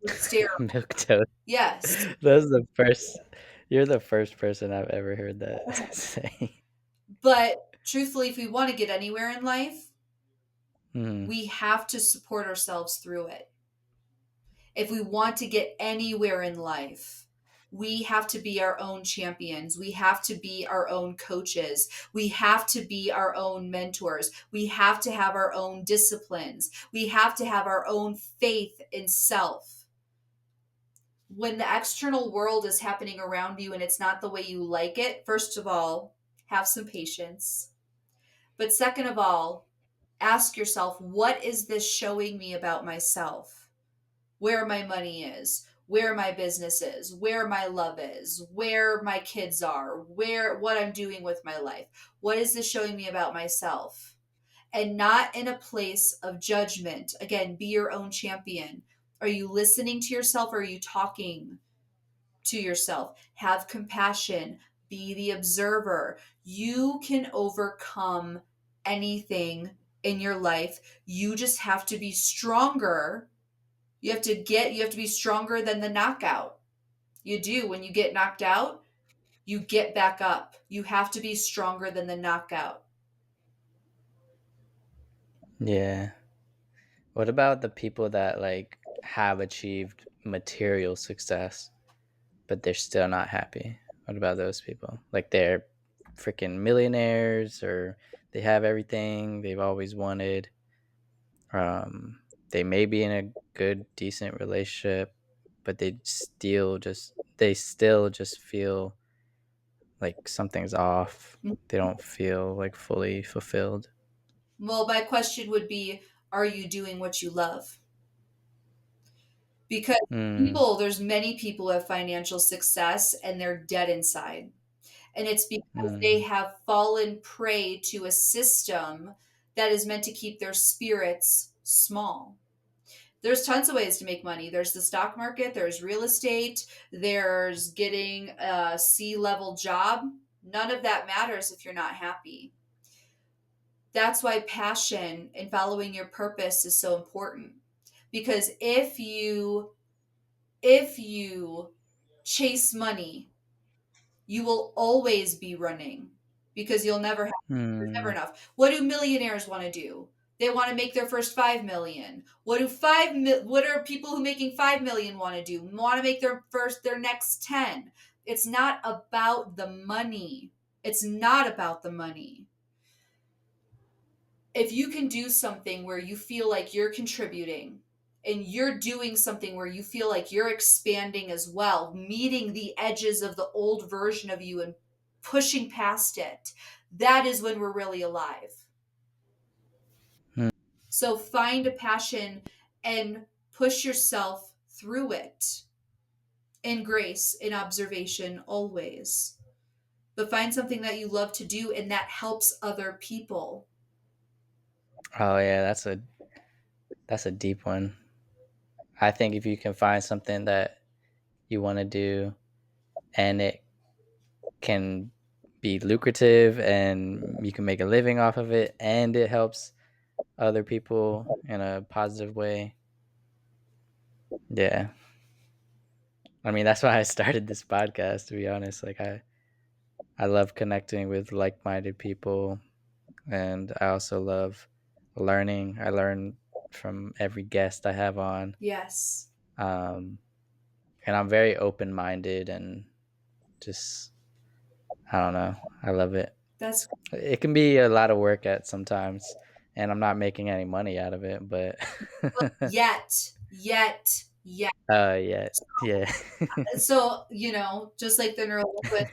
Speaker 2: It's terrible.
Speaker 1: Milk toast.
Speaker 2: Yes.
Speaker 1: That's the first. You're the first person I've ever heard that say.
Speaker 2: But truthfully, if we want to get anywhere in life,
Speaker 1: Hmm.
Speaker 2: we have to support ourselves through it. If we want to get anywhere in life, we have to be our own champions. We have to be our own coaches. We have to be our own mentors. We have to have our own disciplines. We have to have our own faith in self. When the external world is happening around you and it's not the way you like it, first of all, have some patience. But second of all, ask yourself, what is this showing me about myself? Where my money is, where my business is, where my love is, where my kids are, what I'm doing with my life. What is this showing me about myself? And not in a place of judgment. Again, be your own champion. Are you listening to yourself or are you talking to yourself? Have compassion, be the observer. You can overcome anything in your life. You just have to be stronger. You have to be stronger than the knockout. You do. When you get knocked out, you get back up. You have to be stronger than the knockout.
Speaker 1: Yeah. What about the people that like have achieved material success, but they're still not happy? What about those people? Like they're freaking millionaires, or they have everything they've always wanted. Um, they may be in a good, decent relationship, but they still just feel like something's off. They don't feel like fully fulfilled.
Speaker 2: Well, my question would be, are you doing what you love? Because
Speaker 1: Mm,
Speaker 2: there's many people who have financial success and they're dead inside. And it's because they
Speaker 1: mm,
Speaker 2: have fallen prey to a system that is meant to keep their spirits small. There's tons of ways to make money. There's the stock market, there's real estate, there's getting a C-level job. None of that matters if you're not happy. That's why passion and following your purpose is so important. Because if you chase money, you will always be running because there's never
Speaker 1: mm.
Speaker 2: enough. What do millionaires want to do? They want to make their first 5 million. What are people who making 5 million want to do? Want to make their next 10. It's not about the money. It's not about the money. If you can do something where you feel like you're contributing and you're doing something where you feel like you're expanding as well, meeting the edges of the old version of you and pushing past it, that is when we're really alive.
Speaker 1: Hmm.
Speaker 2: So find a passion and push yourself through it in grace, in observation, always. But find something that you love to do and that helps other people.
Speaker 1: Oh yeah, that's a deep one. I think if you can find something that you want to do and it can be lucrative and you can make a living off of it and it helps other people in a positive way. Yeah. I mean, that's why I started this podcast, to be honest. Like I love connecting with like-minded people, and I also love learning. I learn from every guest I have on.
Speaker 2: Yes,
Speaker 1: Um and I'm very open-minded and just I don't know. I love it.
Speaker 2: that's
Speaker 1: It can be a lot of work at sometimes, and I'm not making any money out of it, but
Speaker 2: yet.
Speaker 1: yeah, yeah.
Speaker 2: So, just like the neural linguist,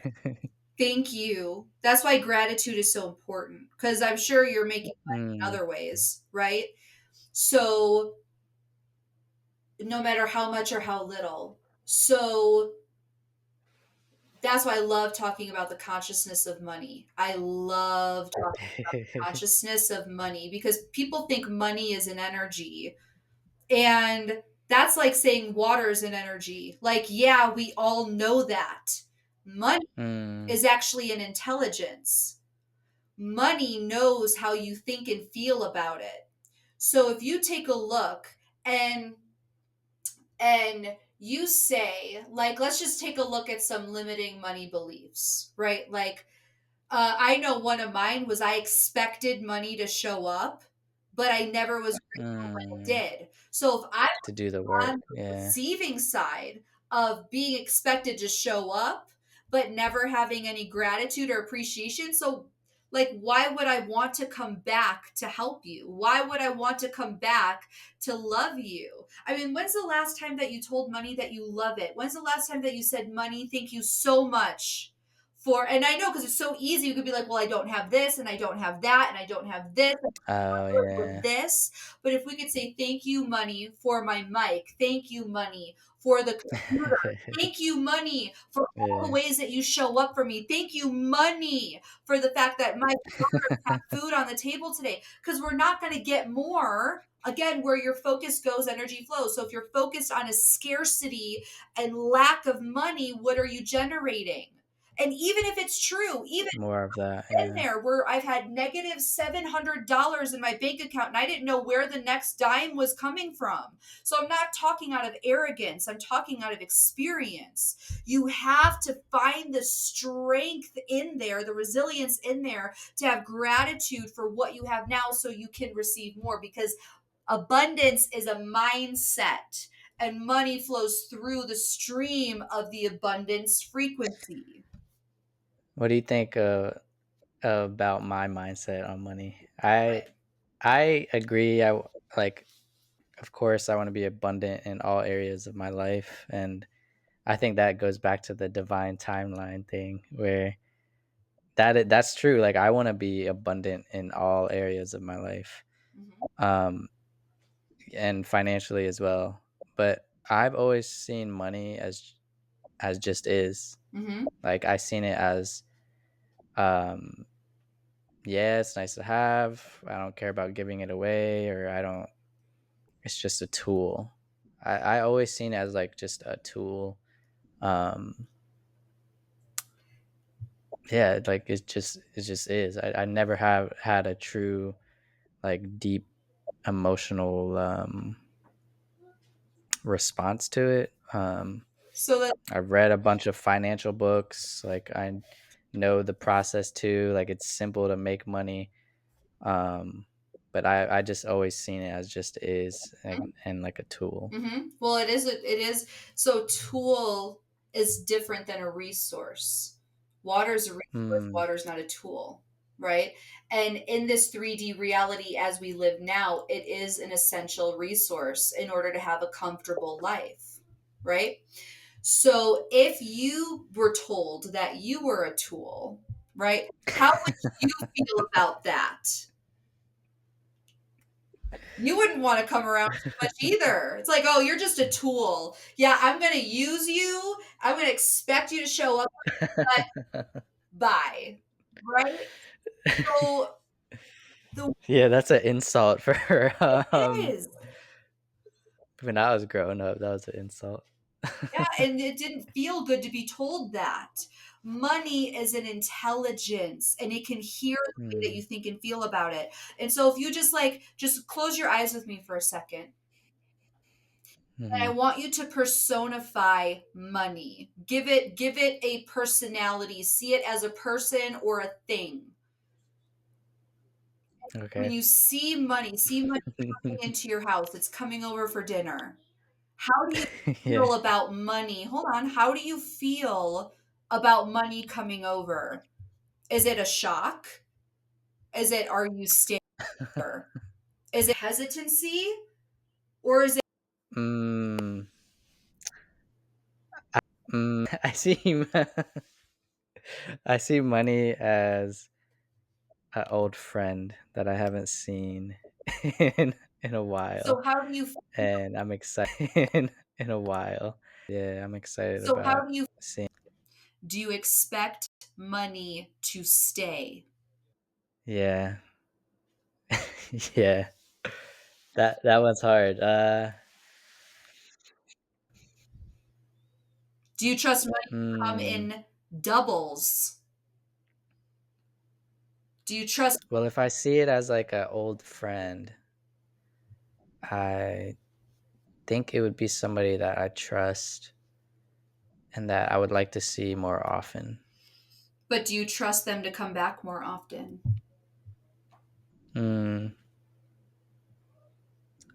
Speaker 2: thank you. That's why gratitude is so important because I'm sure you're making money in
Speaker 1: Mm.
Speaker 2: other ways, right? So, no matter how much or how little. So, that's why I love talking about the consciousness of money. I love talking about the consciousness of money because people think money is an energy. And that's like saying water is an energy. Like, yeah, we all know that. Money
Speaker 1: Mm.
Speaker 2: is actually an intelligence. Money knows how you think and feel about it. So if you take a look and you say, like, let's just take a look at some limiting money beliefs, right? Like, I know one of mine was I expected money to show up, but I never was grateful when it
Speaker 1: Mm.
Speaker 2: did. So if I
Speaker 1: To do the
Speaker 2: on
Speaker 1: work,
Speaker 2: the
Speaker 1: yeah.
Speaker 2: receiving side of being expected to show up but never having any gratitude or appreciation, so like why would I want to come back to help you? Why would I want to come back to love you? I mean, when's the last time that you told money that you love it? When's the last time that you said, money, thank you so much for, and I know because it's so easy, you could be like, well, I don't have this and I don't have that and I don't have this
Speaker 1: Oh,
Speaker 2: with
Speaker 1: yeah.
Speaker 2: this. But if we could say, thank you, money, for my mic, thank you, money, for the computer, thank you, money, for all the
Speaker 1: Yeah,
Speaker 2: ways that you show up for me, thank you, money, for the fact that my daughters have food on the table today, because we're not going to get more. Again, where your focus goes, energy flows. So if you're focused on a scarcity and lack of money, what are you generating? And even if it's true, even
Speaker 1: more of that,
Speaker 2: in
Speaker 1: yeah.
Speaker 2: there where I've had negative $700 in my bank account and I didn't know where the next dime was coming from. So I'm not talking out of arrogance, I'm talking out of experience. You have to find the strength in there, the resilience in there to have gratitude for what you have now so you can receive more because abundance is a mindset and money flows through the stream of the abundance frequency.
Speaker 1: What do you think about my mindset on money?
Speaker 2: Right.
Speaker 1: I agree. Like, of course, I want to be abundant in all areas of my life, and I think that goes back to the divine timeline thing, where that's true. Like, I want to be abundant in all areas of my life,
Speaker 2: Mhm.
Speaker 1: um, and financially as well. But I've always seen money as just is.
Speaker 2: Mhm.
Speaker 1: Like, I seen it as, um, yeah, it's nice to have. I don't care about giving it away, or I don't. It's just a tool. I always seen it as like just a tool. Um, yeah, like it just is. I never have had a true like deep emotional response to it.
Speaker 2: So that
Speaker 1: I've read a bunch of financial books. Like I know the process too. Like it's simple to make money. Um, but I just always seen it as just is and like a tool.
Speaker 2: well, it is so tool. is different than a resource. Water is a resource,
Speaker 1: Mm.
Speaker 2: water is not a tool, right? And in this 3D reality as we live now, it is an essential resource in order to have a comfortable life, right? So if you were told that you were a tool, right? How would you feel about that? You wouldn't want to come around too much either. It's like, oh, you're just a tool. Yeah, I'm going to use you. I'm going to expect you to show up, but bye. Right? So the
Speaker 1: Yeah, that's an insult for
Speaker 2: it is.
Speaker 1: when I was growing up. That was an insult.
Speaker 2: Yeah, and it didn't feel good to be told that. Money is an intelligence and it can hear the way that you
Speaker 1: Mm,
Speaker 2: think and feel about it. And so if you just close your eyes with me for a second. And I
Speaker 1: mhm.
Speaker 2: want you to personify money. Give it a personality. See it as a person or a thing. When
Speaker 1: Okay.
Speaker 2: you see money coming into your house, it's coming over for dinner. How do you
Speaker 1: Yeah.
Speaker 2: feel about money? Hold on. How do you feel about money coming over? Is it a shock? Is it are you staying there? Is it hesitancy or is it
Speaker 1: Mm, I see. I see money as an old friend that I haven't seen in a
Speaker 2: so
Speaker 1: while,
Speaker 2: how do you
Speaker 1: and I'm excited in a while. Yeah, I'm excited
Speaker 2: so how
Speaker 1: about
Speaker 2: do you
Speaker 1: seeing.
Speaker 2: do you expect money to stay?
Speaker 1: Yeah, yeah. That one's hard.
Speaker 2: Do you trust money to come
Speaker 1: Mm,
Speaker 2: in doubles? Do you trust
Speaker 1: well, if I see it as like an old friend, I think it would be somebody that I trust and that I would like to see more often.
Speaker 2: but do you trust them to come back more often?
Speaker 1: Mm,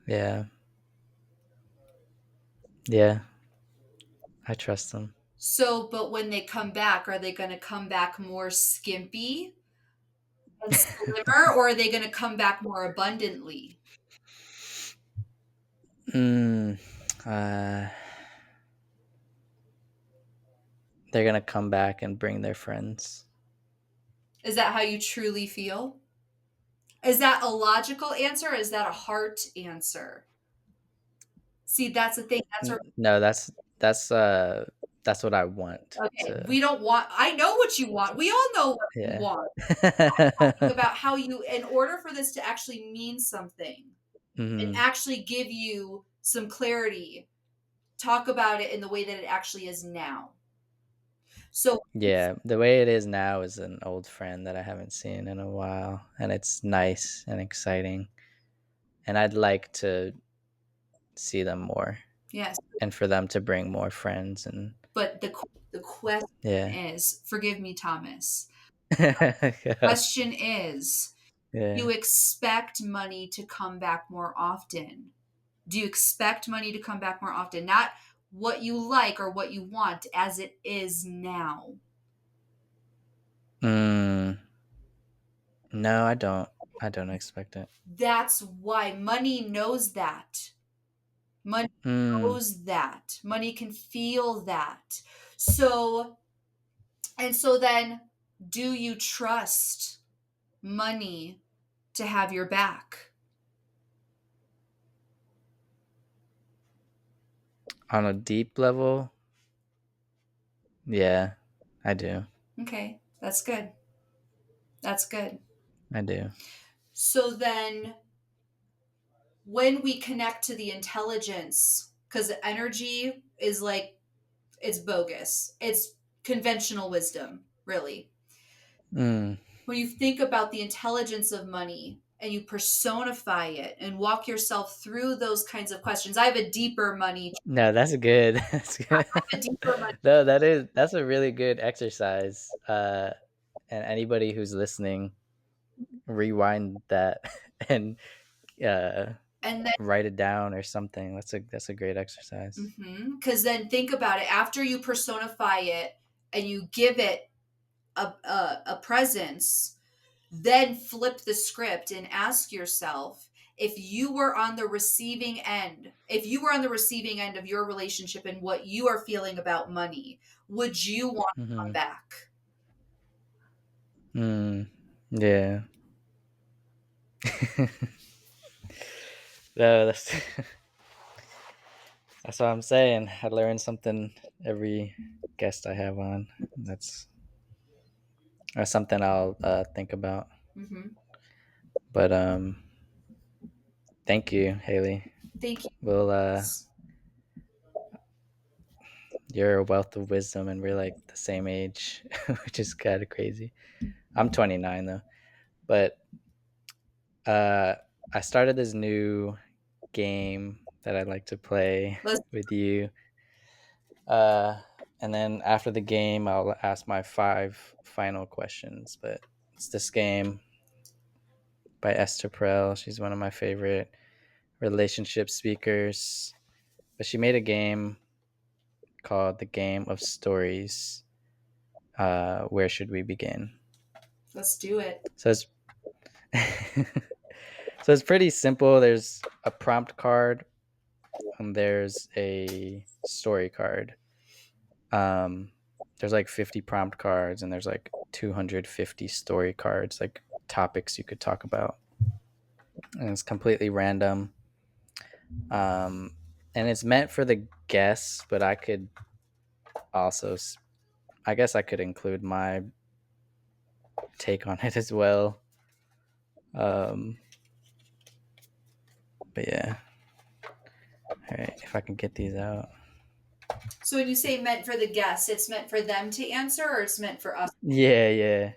Speaker 1: yeah, yeah, I trust them.
Speaker 2: So, but when they come back, are they going to come back more skimpy and slimmer, or are they going to come back more abundantly?
Speaker 1: Mm, uh, they're gonna come back and bring their friends.
Speaker 2: Is that how you truly feel? Is that a logical answer? Or is that a heart answer? See, that's the thing. That's where
Speaker 1: No, that's what I want
Speaker 2: okay.
Speaker 1: to.
Speaker 2: We don't want. I know what you want. We all know what we
Speaker 1: Yeah.
Speaker 2: want. Talking about how you, in order for this to actually mean something and
Speaker 1: Hmm.
Speaker 2: actually give you some clarity, talk about it in the way that it actually is now. So,
Speaker 1: Yeah, the way it is now is an old friend that I haven't seen in a while, and it's nice and exciting. And I'd like to see them more,
Speaker 2: yes,
Speaker 1: and for them to bring more friends, and
Speaker 2: but the question
Speaker 1: yeah.
Speaker 2: is, forgive me, Thomas.
Speaker 1: Yeah.
Speaker 2: Question is, do you
Speaker 1: Yeah.
Speaker 2: expect money to come back more often? Do you expect money to come back more often? Not what you like or what you want as it is now.
Speaker 1: Mm, no, I don't. I don't expect it.
Speaker 2: That's why money knows that. Money
Speaker 1: Mm,
Speaker 2: knows that. Money can feel that. So, and so then, do you trust money to have your back?
Speaker 1: on a deep level, yeah, I do.
Speaker 2: Okay, that's good. That's good.
Speaker 1: I do.
Speaker 2: So then, when we connect to the intelligence, because energy is like, it's bogus, it's conventional wisdom, really.
Speaker 1: Mm.
Speaker 2: When you think about the intelligence of money and you personify it and walk yourself through those kinds of questions, I have a deeper money,
Speaker 1: No, that's good. That's good.
Speaker 2: I have a deeper money.
Speaker 1: No, that's a really good exercise. And anybody who's listening, rewind that and
Speaker 2: And then,
Speaker 1: write it down or something. That's a great exercise.
Speaker 2: because then think about it. After you personify it and you give it a presence, then flip the script and ask yourself, if you were on the receiving end of your relationship and what you are feeling about money, would you want to come
Speaker 1: Mm-hmm.
Speaker 2: back?
Speaker 1: Mm, yeah. No, that's what I'm saying. I learn something every guest I have on. That's That's something I'll think about.
Speaker 2: Hmm.
Speaker 1: But thank you, Haley.
Speaker 2: Thank you.
Speaker 1: Well, you're a wealth of wisdom, and we're like the same age, which is kind of crazy. I'm 29 though, but uh, I started this new game that I'd like to play
Speaker 2: Let's
Speaker 1: with you. Uh, and then after the game, I'll ask my 5 final questions. But it's this game by Esther Perel. She's one of my favorite relationship speakers. But she made a game called The Game of Stories. Where should we begin?
Speaker 2: let's do it.
Speaker 1: So it's so it's pretty simple. There's a prompt card and there's a story card. Um, there's like 50 prompt cards and there's like 250 story cards, like topics you could talk about. And it's completely random. Um, and it's meant for the guests, but I could also, I guess I could include my take on it as well. Um, but yeah, all right, if I can get these out.
Speaker 2: So when you say meant for the guests, it's meant for them to answer, or it's meant for us?
Speaker 1: Yeah, yeah,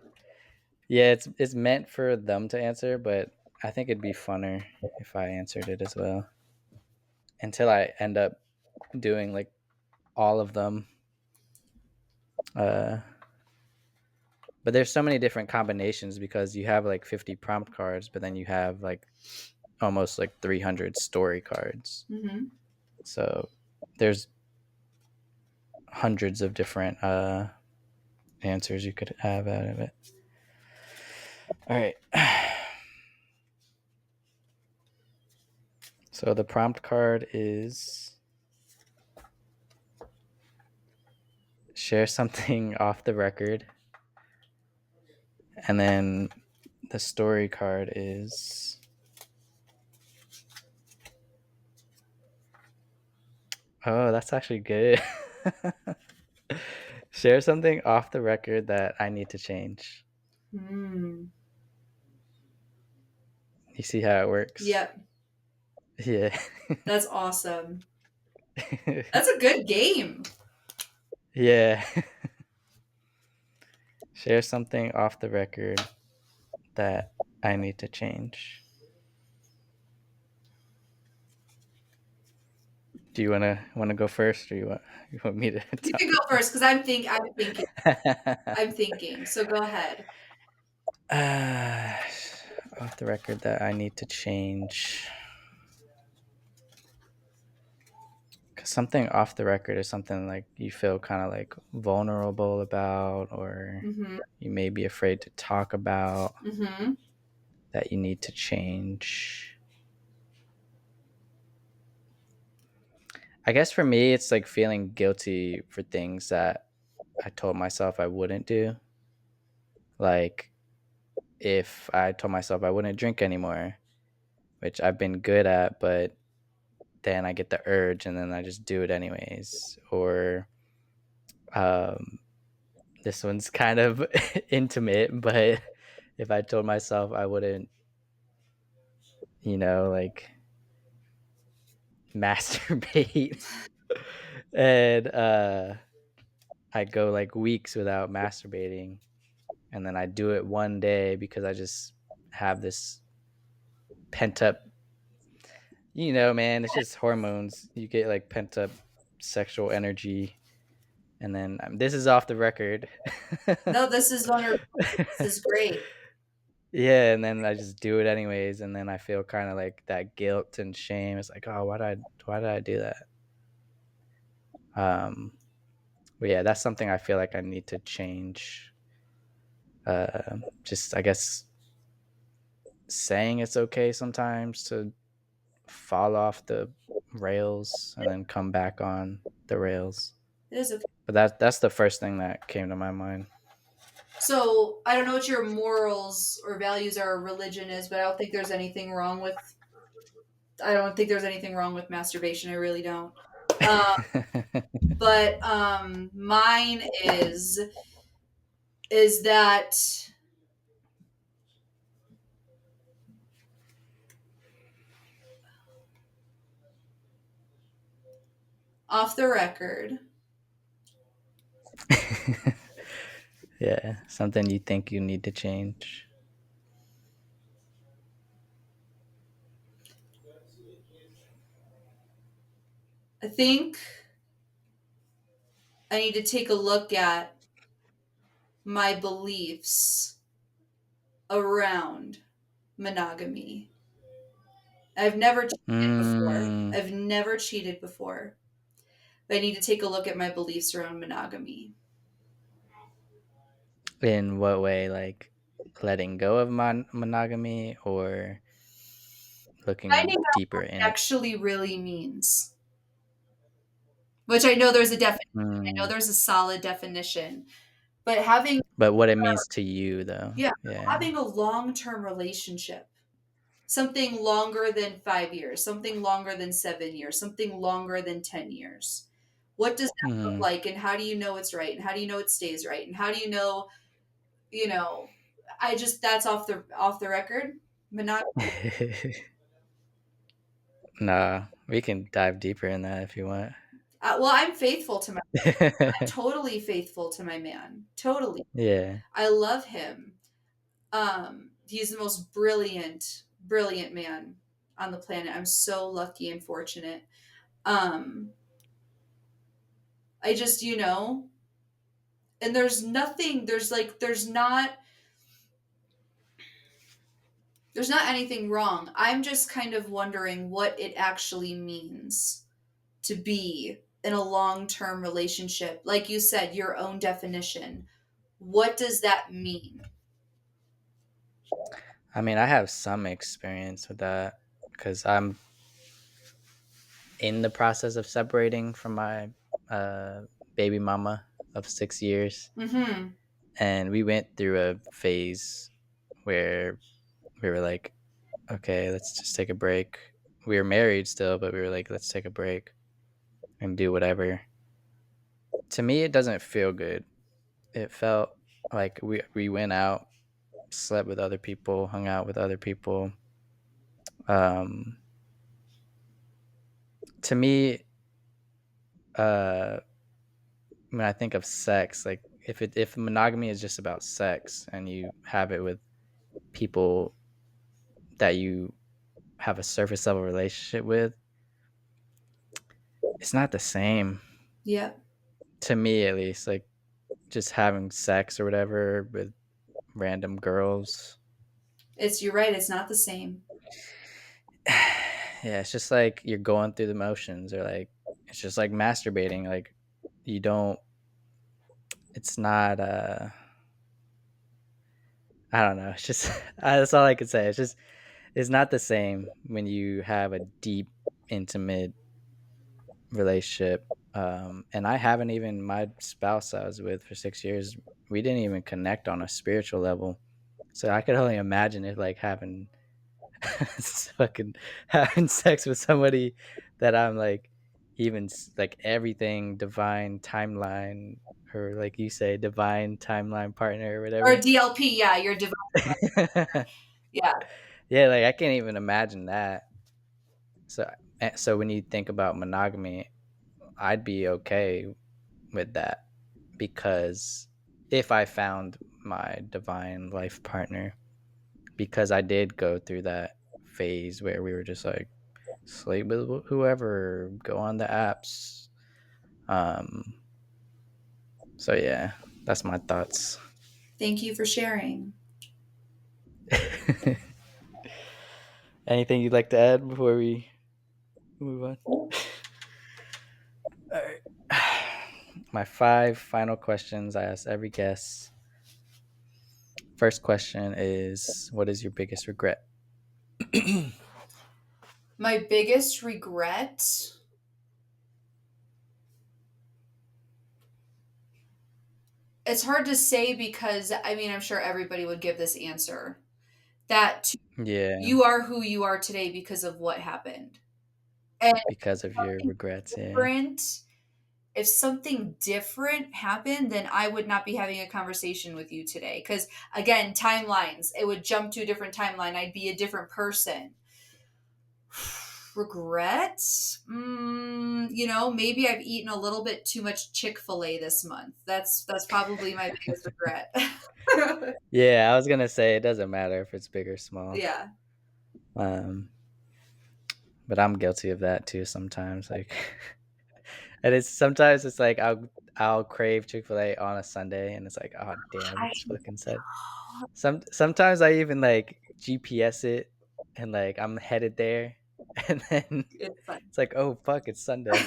Speaker 1: yeah. It's meant for them to answer, but I think it'd be funner if I answered it as well. Until I end up doing like all of them. Uh, but there's so many different combinations because you have like 50 prompt cards, but then you have like almost like 300 story cards.
Speaker 2: Hmm.
Speaker 1: So there's hundreds of different answers you could have out of it. All right. So the prompt card is share something off the record. And then the story card is oh, that's actually good. Share something off the record that I need to change.
Speaker 2: Hmm.
Speaker 1: You see how it works?
Speaker 2: Yep,
Speaker 1: Yeah.
Speaker 2: that's awesome. That's a good game.
Speaker 1: Yeah. Share something off the record that I need to change. Do you wanna go first, or you want me to
Speaker 2: You
Speaker 1: talk?
Speaker 2: can go first because I'm thinking. So go ahead.
Speaker 1: uh, off the record that I need to change. Cause something off the record is something like you feel kind of like vulnerable about, or
Speaker 2: Mm-hmm.
Speaker 1: you may be afraid to talk about
Speaker 2: Mm-hmm.
Speaker 1: that you need to change. I guess for me, it's like feeling guilty for things that I told myself I wouldn't do. Like if I told myself I wouldn't drink anymore, which I've been good at, but then I get the urge and then I just do it anyways. Or um, this one's kind of intimate, but if I told myself I wouldn't, like masturbate and I go like weeks without masturbating and then I do it one day because I just have this pent up, man, it's just hormones. You get like pent up sexual energy. And then this is off the record.
Speaker 2: No, this is great.
Speaker 1: Yeah, and then I just do it anyways, and then I feel kind of like that guilt and shame. It's like, oh, why did I do that? Um, but yeah, that's something I feel like I need to change. Just I guess saying it's okay sometimes to fall off the rails and then come back on the rails.
Speaker 2: It is okay.
Speaker 1: But that's the first thing that came to my mind.
Speaker 2: So I don't know what your morals or values are, or religion is, but I don't think there's anything wrong with. I don't think there's anything wrong with masturbation. I really don't. Uh, but mine is that off the record.
Speaker 1: Yeah, something you think you need to change.
Speaker 2: I think I need to take a look at my beliefs around monogamy. I've never cheated before.
Speaker 1: Mm,
Speaker 2: I've never cheated before. But I need to take a look at my beliefs around monogamy.
Speaker 1: in what way? Like letting go of monogamy or looking
Speaker 2: Finding out
Speaker 1: deeper
Speaker 2: what it
Speaker 1: in it?
Speaker 2: actually really means. Which I know there's a definition. I know
Speaker 1: Mm,
Speaker 2: there's a solid definition. But having
Speaker 1: but what it means to you, though.
Speaker 2: yeah,
Speaker 1: Yeah.
Speaker 2: having a long-term relationship, something longer than 5 years, something longer than 7 years, something longer than 10 years. What does that look
Speaker 1: Hmm.
Speaker 2: like? And how do you know it's right? And how do you know it stays right? And how do you know, I just that's off the record. Monogamy.
Speaker 1: Nah, we can dive deeper in that if you want.
Speaker 2: Well, I'm faithful to my I'm totally faithful to my man. Totally.
Speaker 1: Yeah.
Speaker 2: I love him. He's the most brilliant man on the planet. I'm so lucky and fortunate. Um, I just, and there's not anything wrong. I'm just kind of wondering what it actually means to be in a long-term relationship. Like you said, your own definition. What does that mean?
Speaker 1: I mean, I have some experience with that because I'm in the process of separating from my uh, baby mama of 6 years.
Speaker 2: Mhm.
Speaker 1: And we went through a phase where we were like, okay, let's just take a break. We were married still, but we were like, let's take a break and do whatever. To me, it doesn't feel good. It felt like we went out, slept with other people, hung out with other people. Um, to me, when I think of sex, like if monogamy is just about sex and you have it with people that you have a surface level relationship with, it's not the same
Speaker 2: Yep.
Speaker 1: to me at least. Like just having sex or whatever with random girls.
Speaker 2: You're right, it's not the same.
Speaker 1: Yeah, it's just like you're going through the motions or like it's just like masturbating. Like you don't it's not I don't know. It's just that's all I could say. It's not the same when you have a deep intimate relationship. And I haven't even my spouse I was with for 6 years. We didn't even connect on a spiritual level, so I could only imagine it like having fucking having sex with somebody that I'm like even like everything divine timeline or like you say divine timeline partner or
Speaker 2: Or
Speaker 1: whatever.
Speaker 2: DLP, yeah, you're divine. Yeah.
Speaker 1: Yeah, like I can't even imagine that. So so when you think about monogamy, I'd be okay with that because if I found my divine life partner, because I did go through that phase where we were just like sleep with whoever, go on the apps. Um, so yeah, that's my thoughts.
Speaker 2: Thank you for sharing.
Speaker 1: Anything you'd like to add before we move on? All right. My 5 final questions I ask every guest. First question is, what is your biggest regret?
Speaker 2: My biggest regret, it's hard to say because I mean, I'm sure everybody would give this answer. That
Speaker 1: Yeah,
Speaker 2: you are who you are today because of what happened. And
Speaker 1: because of your
Speaker 2: something
Speaker 1: regrets. Yeah.
Speaker 2: different, if something different happened, then I would not be having a conversation with you today. Because again, timelines, it would jump to a different timeline. I'd be a different person. Regrets? Maybe I've eaten a little bit too much Chick-fil-A this month. That's probably my biggest regret.
Speaker 1: Yeah, I was gonna say it doesn't matter if it's big or small.
Speaker 2: Yeah.
Speaker 1: Um, but I'm guilty of that too sometimes. Like, and it's sometimes it's like I'll crave Chick-fil-A on a Sunday, and it's like, oh damn,
Speaker 2: I
Speaker 1: it's fucking Sunday. Sometimes I even like GPS it, and like I'm headed there, and then
Speaker 2: it's fun.
Speaker 1: it's like, oh fuck, it's Sunday.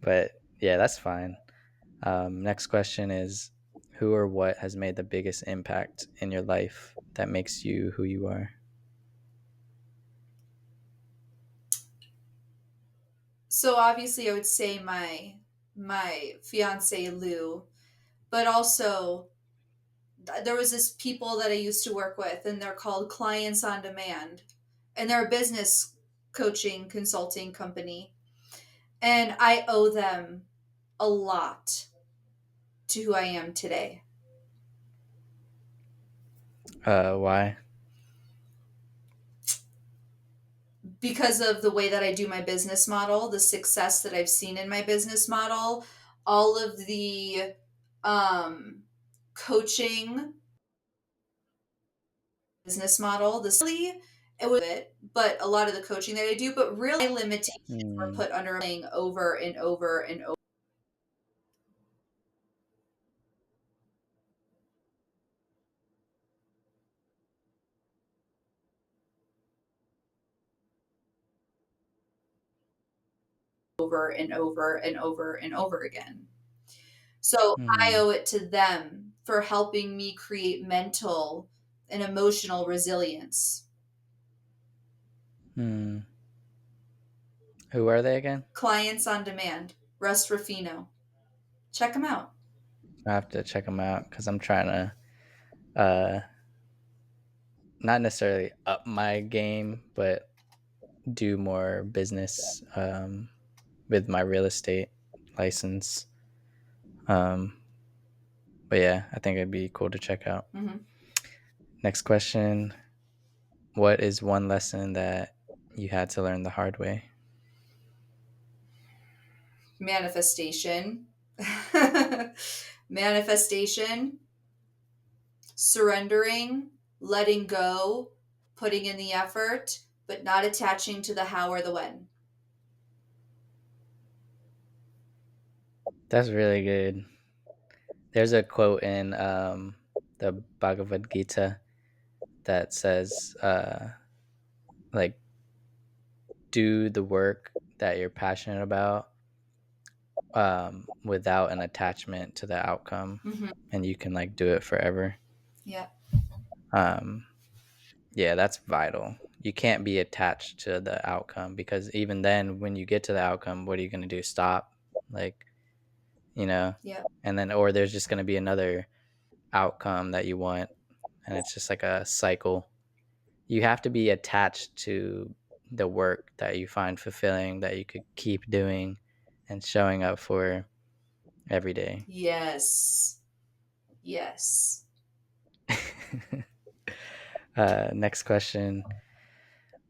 Speaker 1: But yeah, that's fine. Next question is, who or what has made the biggest impact in your life that makes you who you are?
Speaker 2: So obviously I would say my fiance Lou, but also there was this people that I used to work with, and they're called Clients on Demand, and they're a business coaching consulting company, and I owe them a lot to who I am today
Speaker 1: Why?
Speaker 2: because of the way that I do my business model, the success that I've seen in my business model, all of the um, coaching business model. This really it was it, but a lot of the coaching that I do, but really my limitations were
Speaker 1: Hmm.
Speaker 2: put under playing over and over and over and over and over and over again. So I
Speaker 1: Hmm.
Speaker 2: owe it to them for helping me create mental and emotional resilience.
Speaker 1: Hmm. Who are they again?
Speaker 2: Clients on Demand, Russ Rufino. Check them out.
Speaker 1: I have to check them out because I'm trying to uh not necessarily up my game, but do more business with my real estate license. Um, but yeah, I think it'd be cool to check out.
Speaker 2: Hmm.
Speaker 1: Next question: what is one lesson that you had to learn the hard way?
Speaker 2: Manifestation. Manifestation, surrendering, letting go, putting in the effort, but not attaching to the how or the when.
Speaker 1: That's really good. There's a quote in the Bhagavad Gita that says, like, do the work that you're passionate about without an attachment to the outcome,
Speaker 2: Hmm.
Speaker 1: and you can like do it forever.
Speaker 2: Yeah.
Speaker 1: Um, yeah, that's vital. You can't be attached to the outcome because even then, when you get to the outcome, what are you going to do? Stop? Like, you know,
Speaker 2: Yeah.
Speaker 1: and then, or there's just going to be another outcome that you want, and it's just like a cycle. You have to be attached to the work that you find fulfilling, that you could keep doing and showing up for every day.
Speaker 2: Yes. Yes.
Speaker 1: Next question: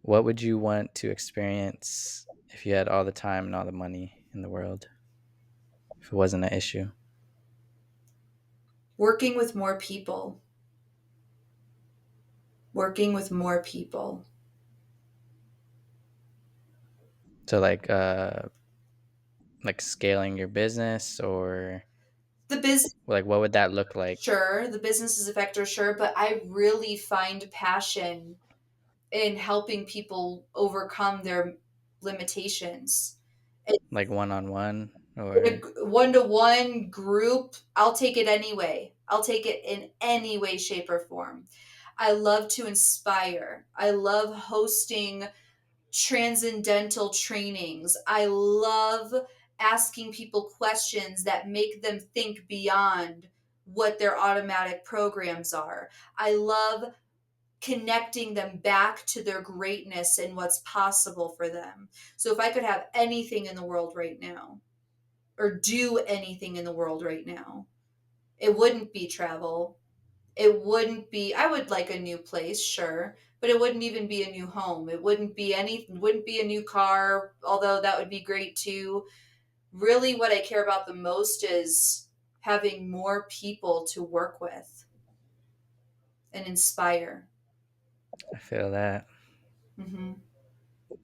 Speaker 1: what would you want to experience if you had all the time and all the money in the world? If it wasn't an issue.
Speaker 2: Working with more people. Working with more people.
Speaker 1: So like scaling your business or
Speaker 2: The business,
Speaker 1: Like, what would that look like?
Speaker 2: sure, the business is a factor, sure, but I really find passion in helping people overcome their limitations.
Speaker 1: Like one-on-one
Speaker 2: In
Speaker 1: or
Speaker 2: a one-to-one group, I'll take it anyway. I'll take it in any way, shape, or form. I love to inspire. I love hosting transcendental trainings. I love asking people questions that make them think beyond what their automatic programs are. I love connecting them back to their greatness and what's possible for them. So if I could have anything in the world right now, or do anything in the world right now, it wouldn't be travel. It wouldn't be, I would like a new place, sure, but it wouldn't even be a new home. It wouldn't be a new car, although that would be great too. Really what I care about the most is having more people to work with and inspire.
Speaker 1: I feel that.
Speaker 2: Hmm.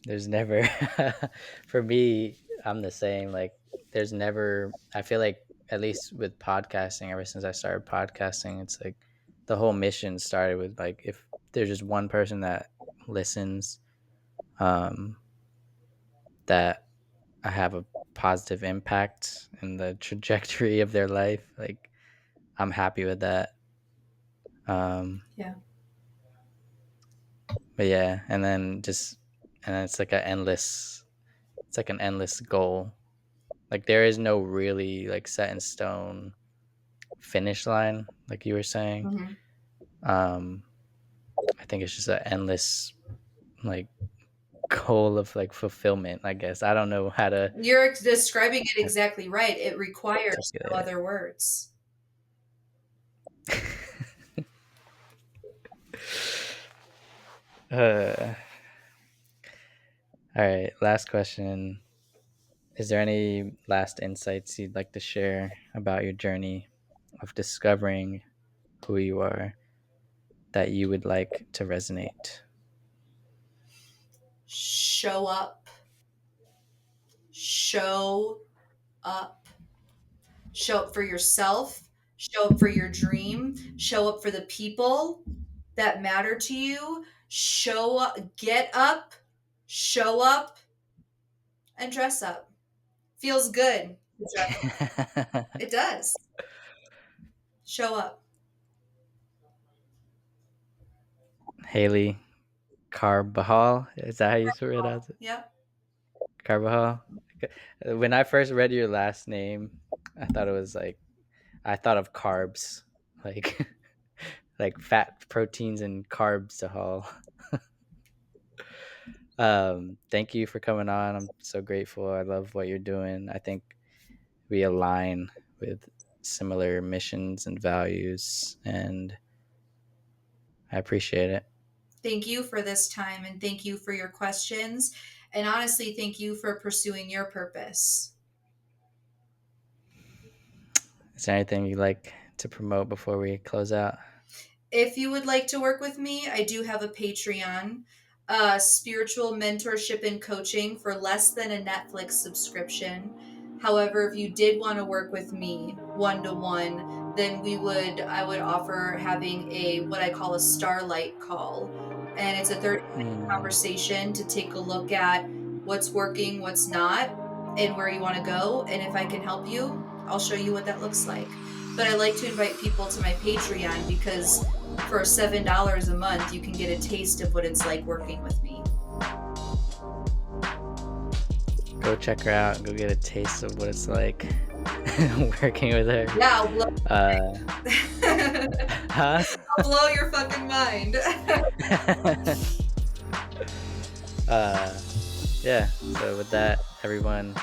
Speaker 1: There's never for me, I'm the same. Like there's never I feel like at least with podcasting, ever since I started podcasting, it's like the whole mission started with like if there's just one person that listens, um, that I have a positive impact in the trajectory of their life, like I'm happy with that. Um,
Speaker 2: Yeah.
Speaker 1: but yeah, and then it's like an endless goal. Like there is no really like set in stone finish line, like you were saying.
Speaker 2: Hmm.
Speaker 1: Um, I think it's just an endless like goal of like fulfillment. I guess I don't know how to
Speaker 2: You're describing it exactly right. It requires no
Speaker 1: articulate
Speaker 2: other words.
Speaker 1: it. All right, last question. Is there any last insights you'd like to share about your journey of discovering who you are that you would like to resonate?
Speaker 2: Show up. Show up. Show up for yourself. Show up for your dream. Show up for the people that matter to you. Show up, get up, show up, and dress up. Feels good to dress. It does. Show up.
Speaker 1: Haley Carbajal, is that how you pronounce it?
Speaker 2: Yep.
Speaker 1: Carbajal. When I first read your last name, I thought it was like I thought of carbs, like like fat, proteins, and carbs to haul. Thank you for coming on. I'm so grateful. I love what you're doing. I think we align with similar missions and values, and I appreciate it.
Speaker 2: Thank you for this time and thank you for your questions. And honestly, thank you for pursuing your purpose.
Speaker 1: Is there anything you'd like to promote before we close out?
Speaker 2: If you would like to work with me, I do have a Patreon, spiritual mentorship and coaching for less than a Netflix subscription. However, if you did want to work with me one to one, then I would offer having a what I call a starlight call. And it's a 30-minute
Speaker 1: Mm,
Speaker 2: conversation to take a look at what's working, what's not, and where you want to go. And if I can help you, I'll show you what that looks like. But I like to invite people to my Patreon because for $7 a month, you can get a taste of what it's like working with me.
Speaker 1: go check her out. Go get a taste of what it's like working with her.
Speaker 2: Yeah,
Speaker 1: Uh, huh?
Speaker 2: I'll blow your fucking mind.
Speaker 1: uh, yeah. So with that, everyone,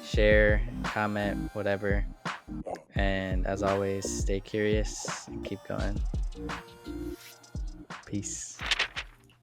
Speaker 1: share, comment, whatever, and as always, stay curious and keep going. Peace.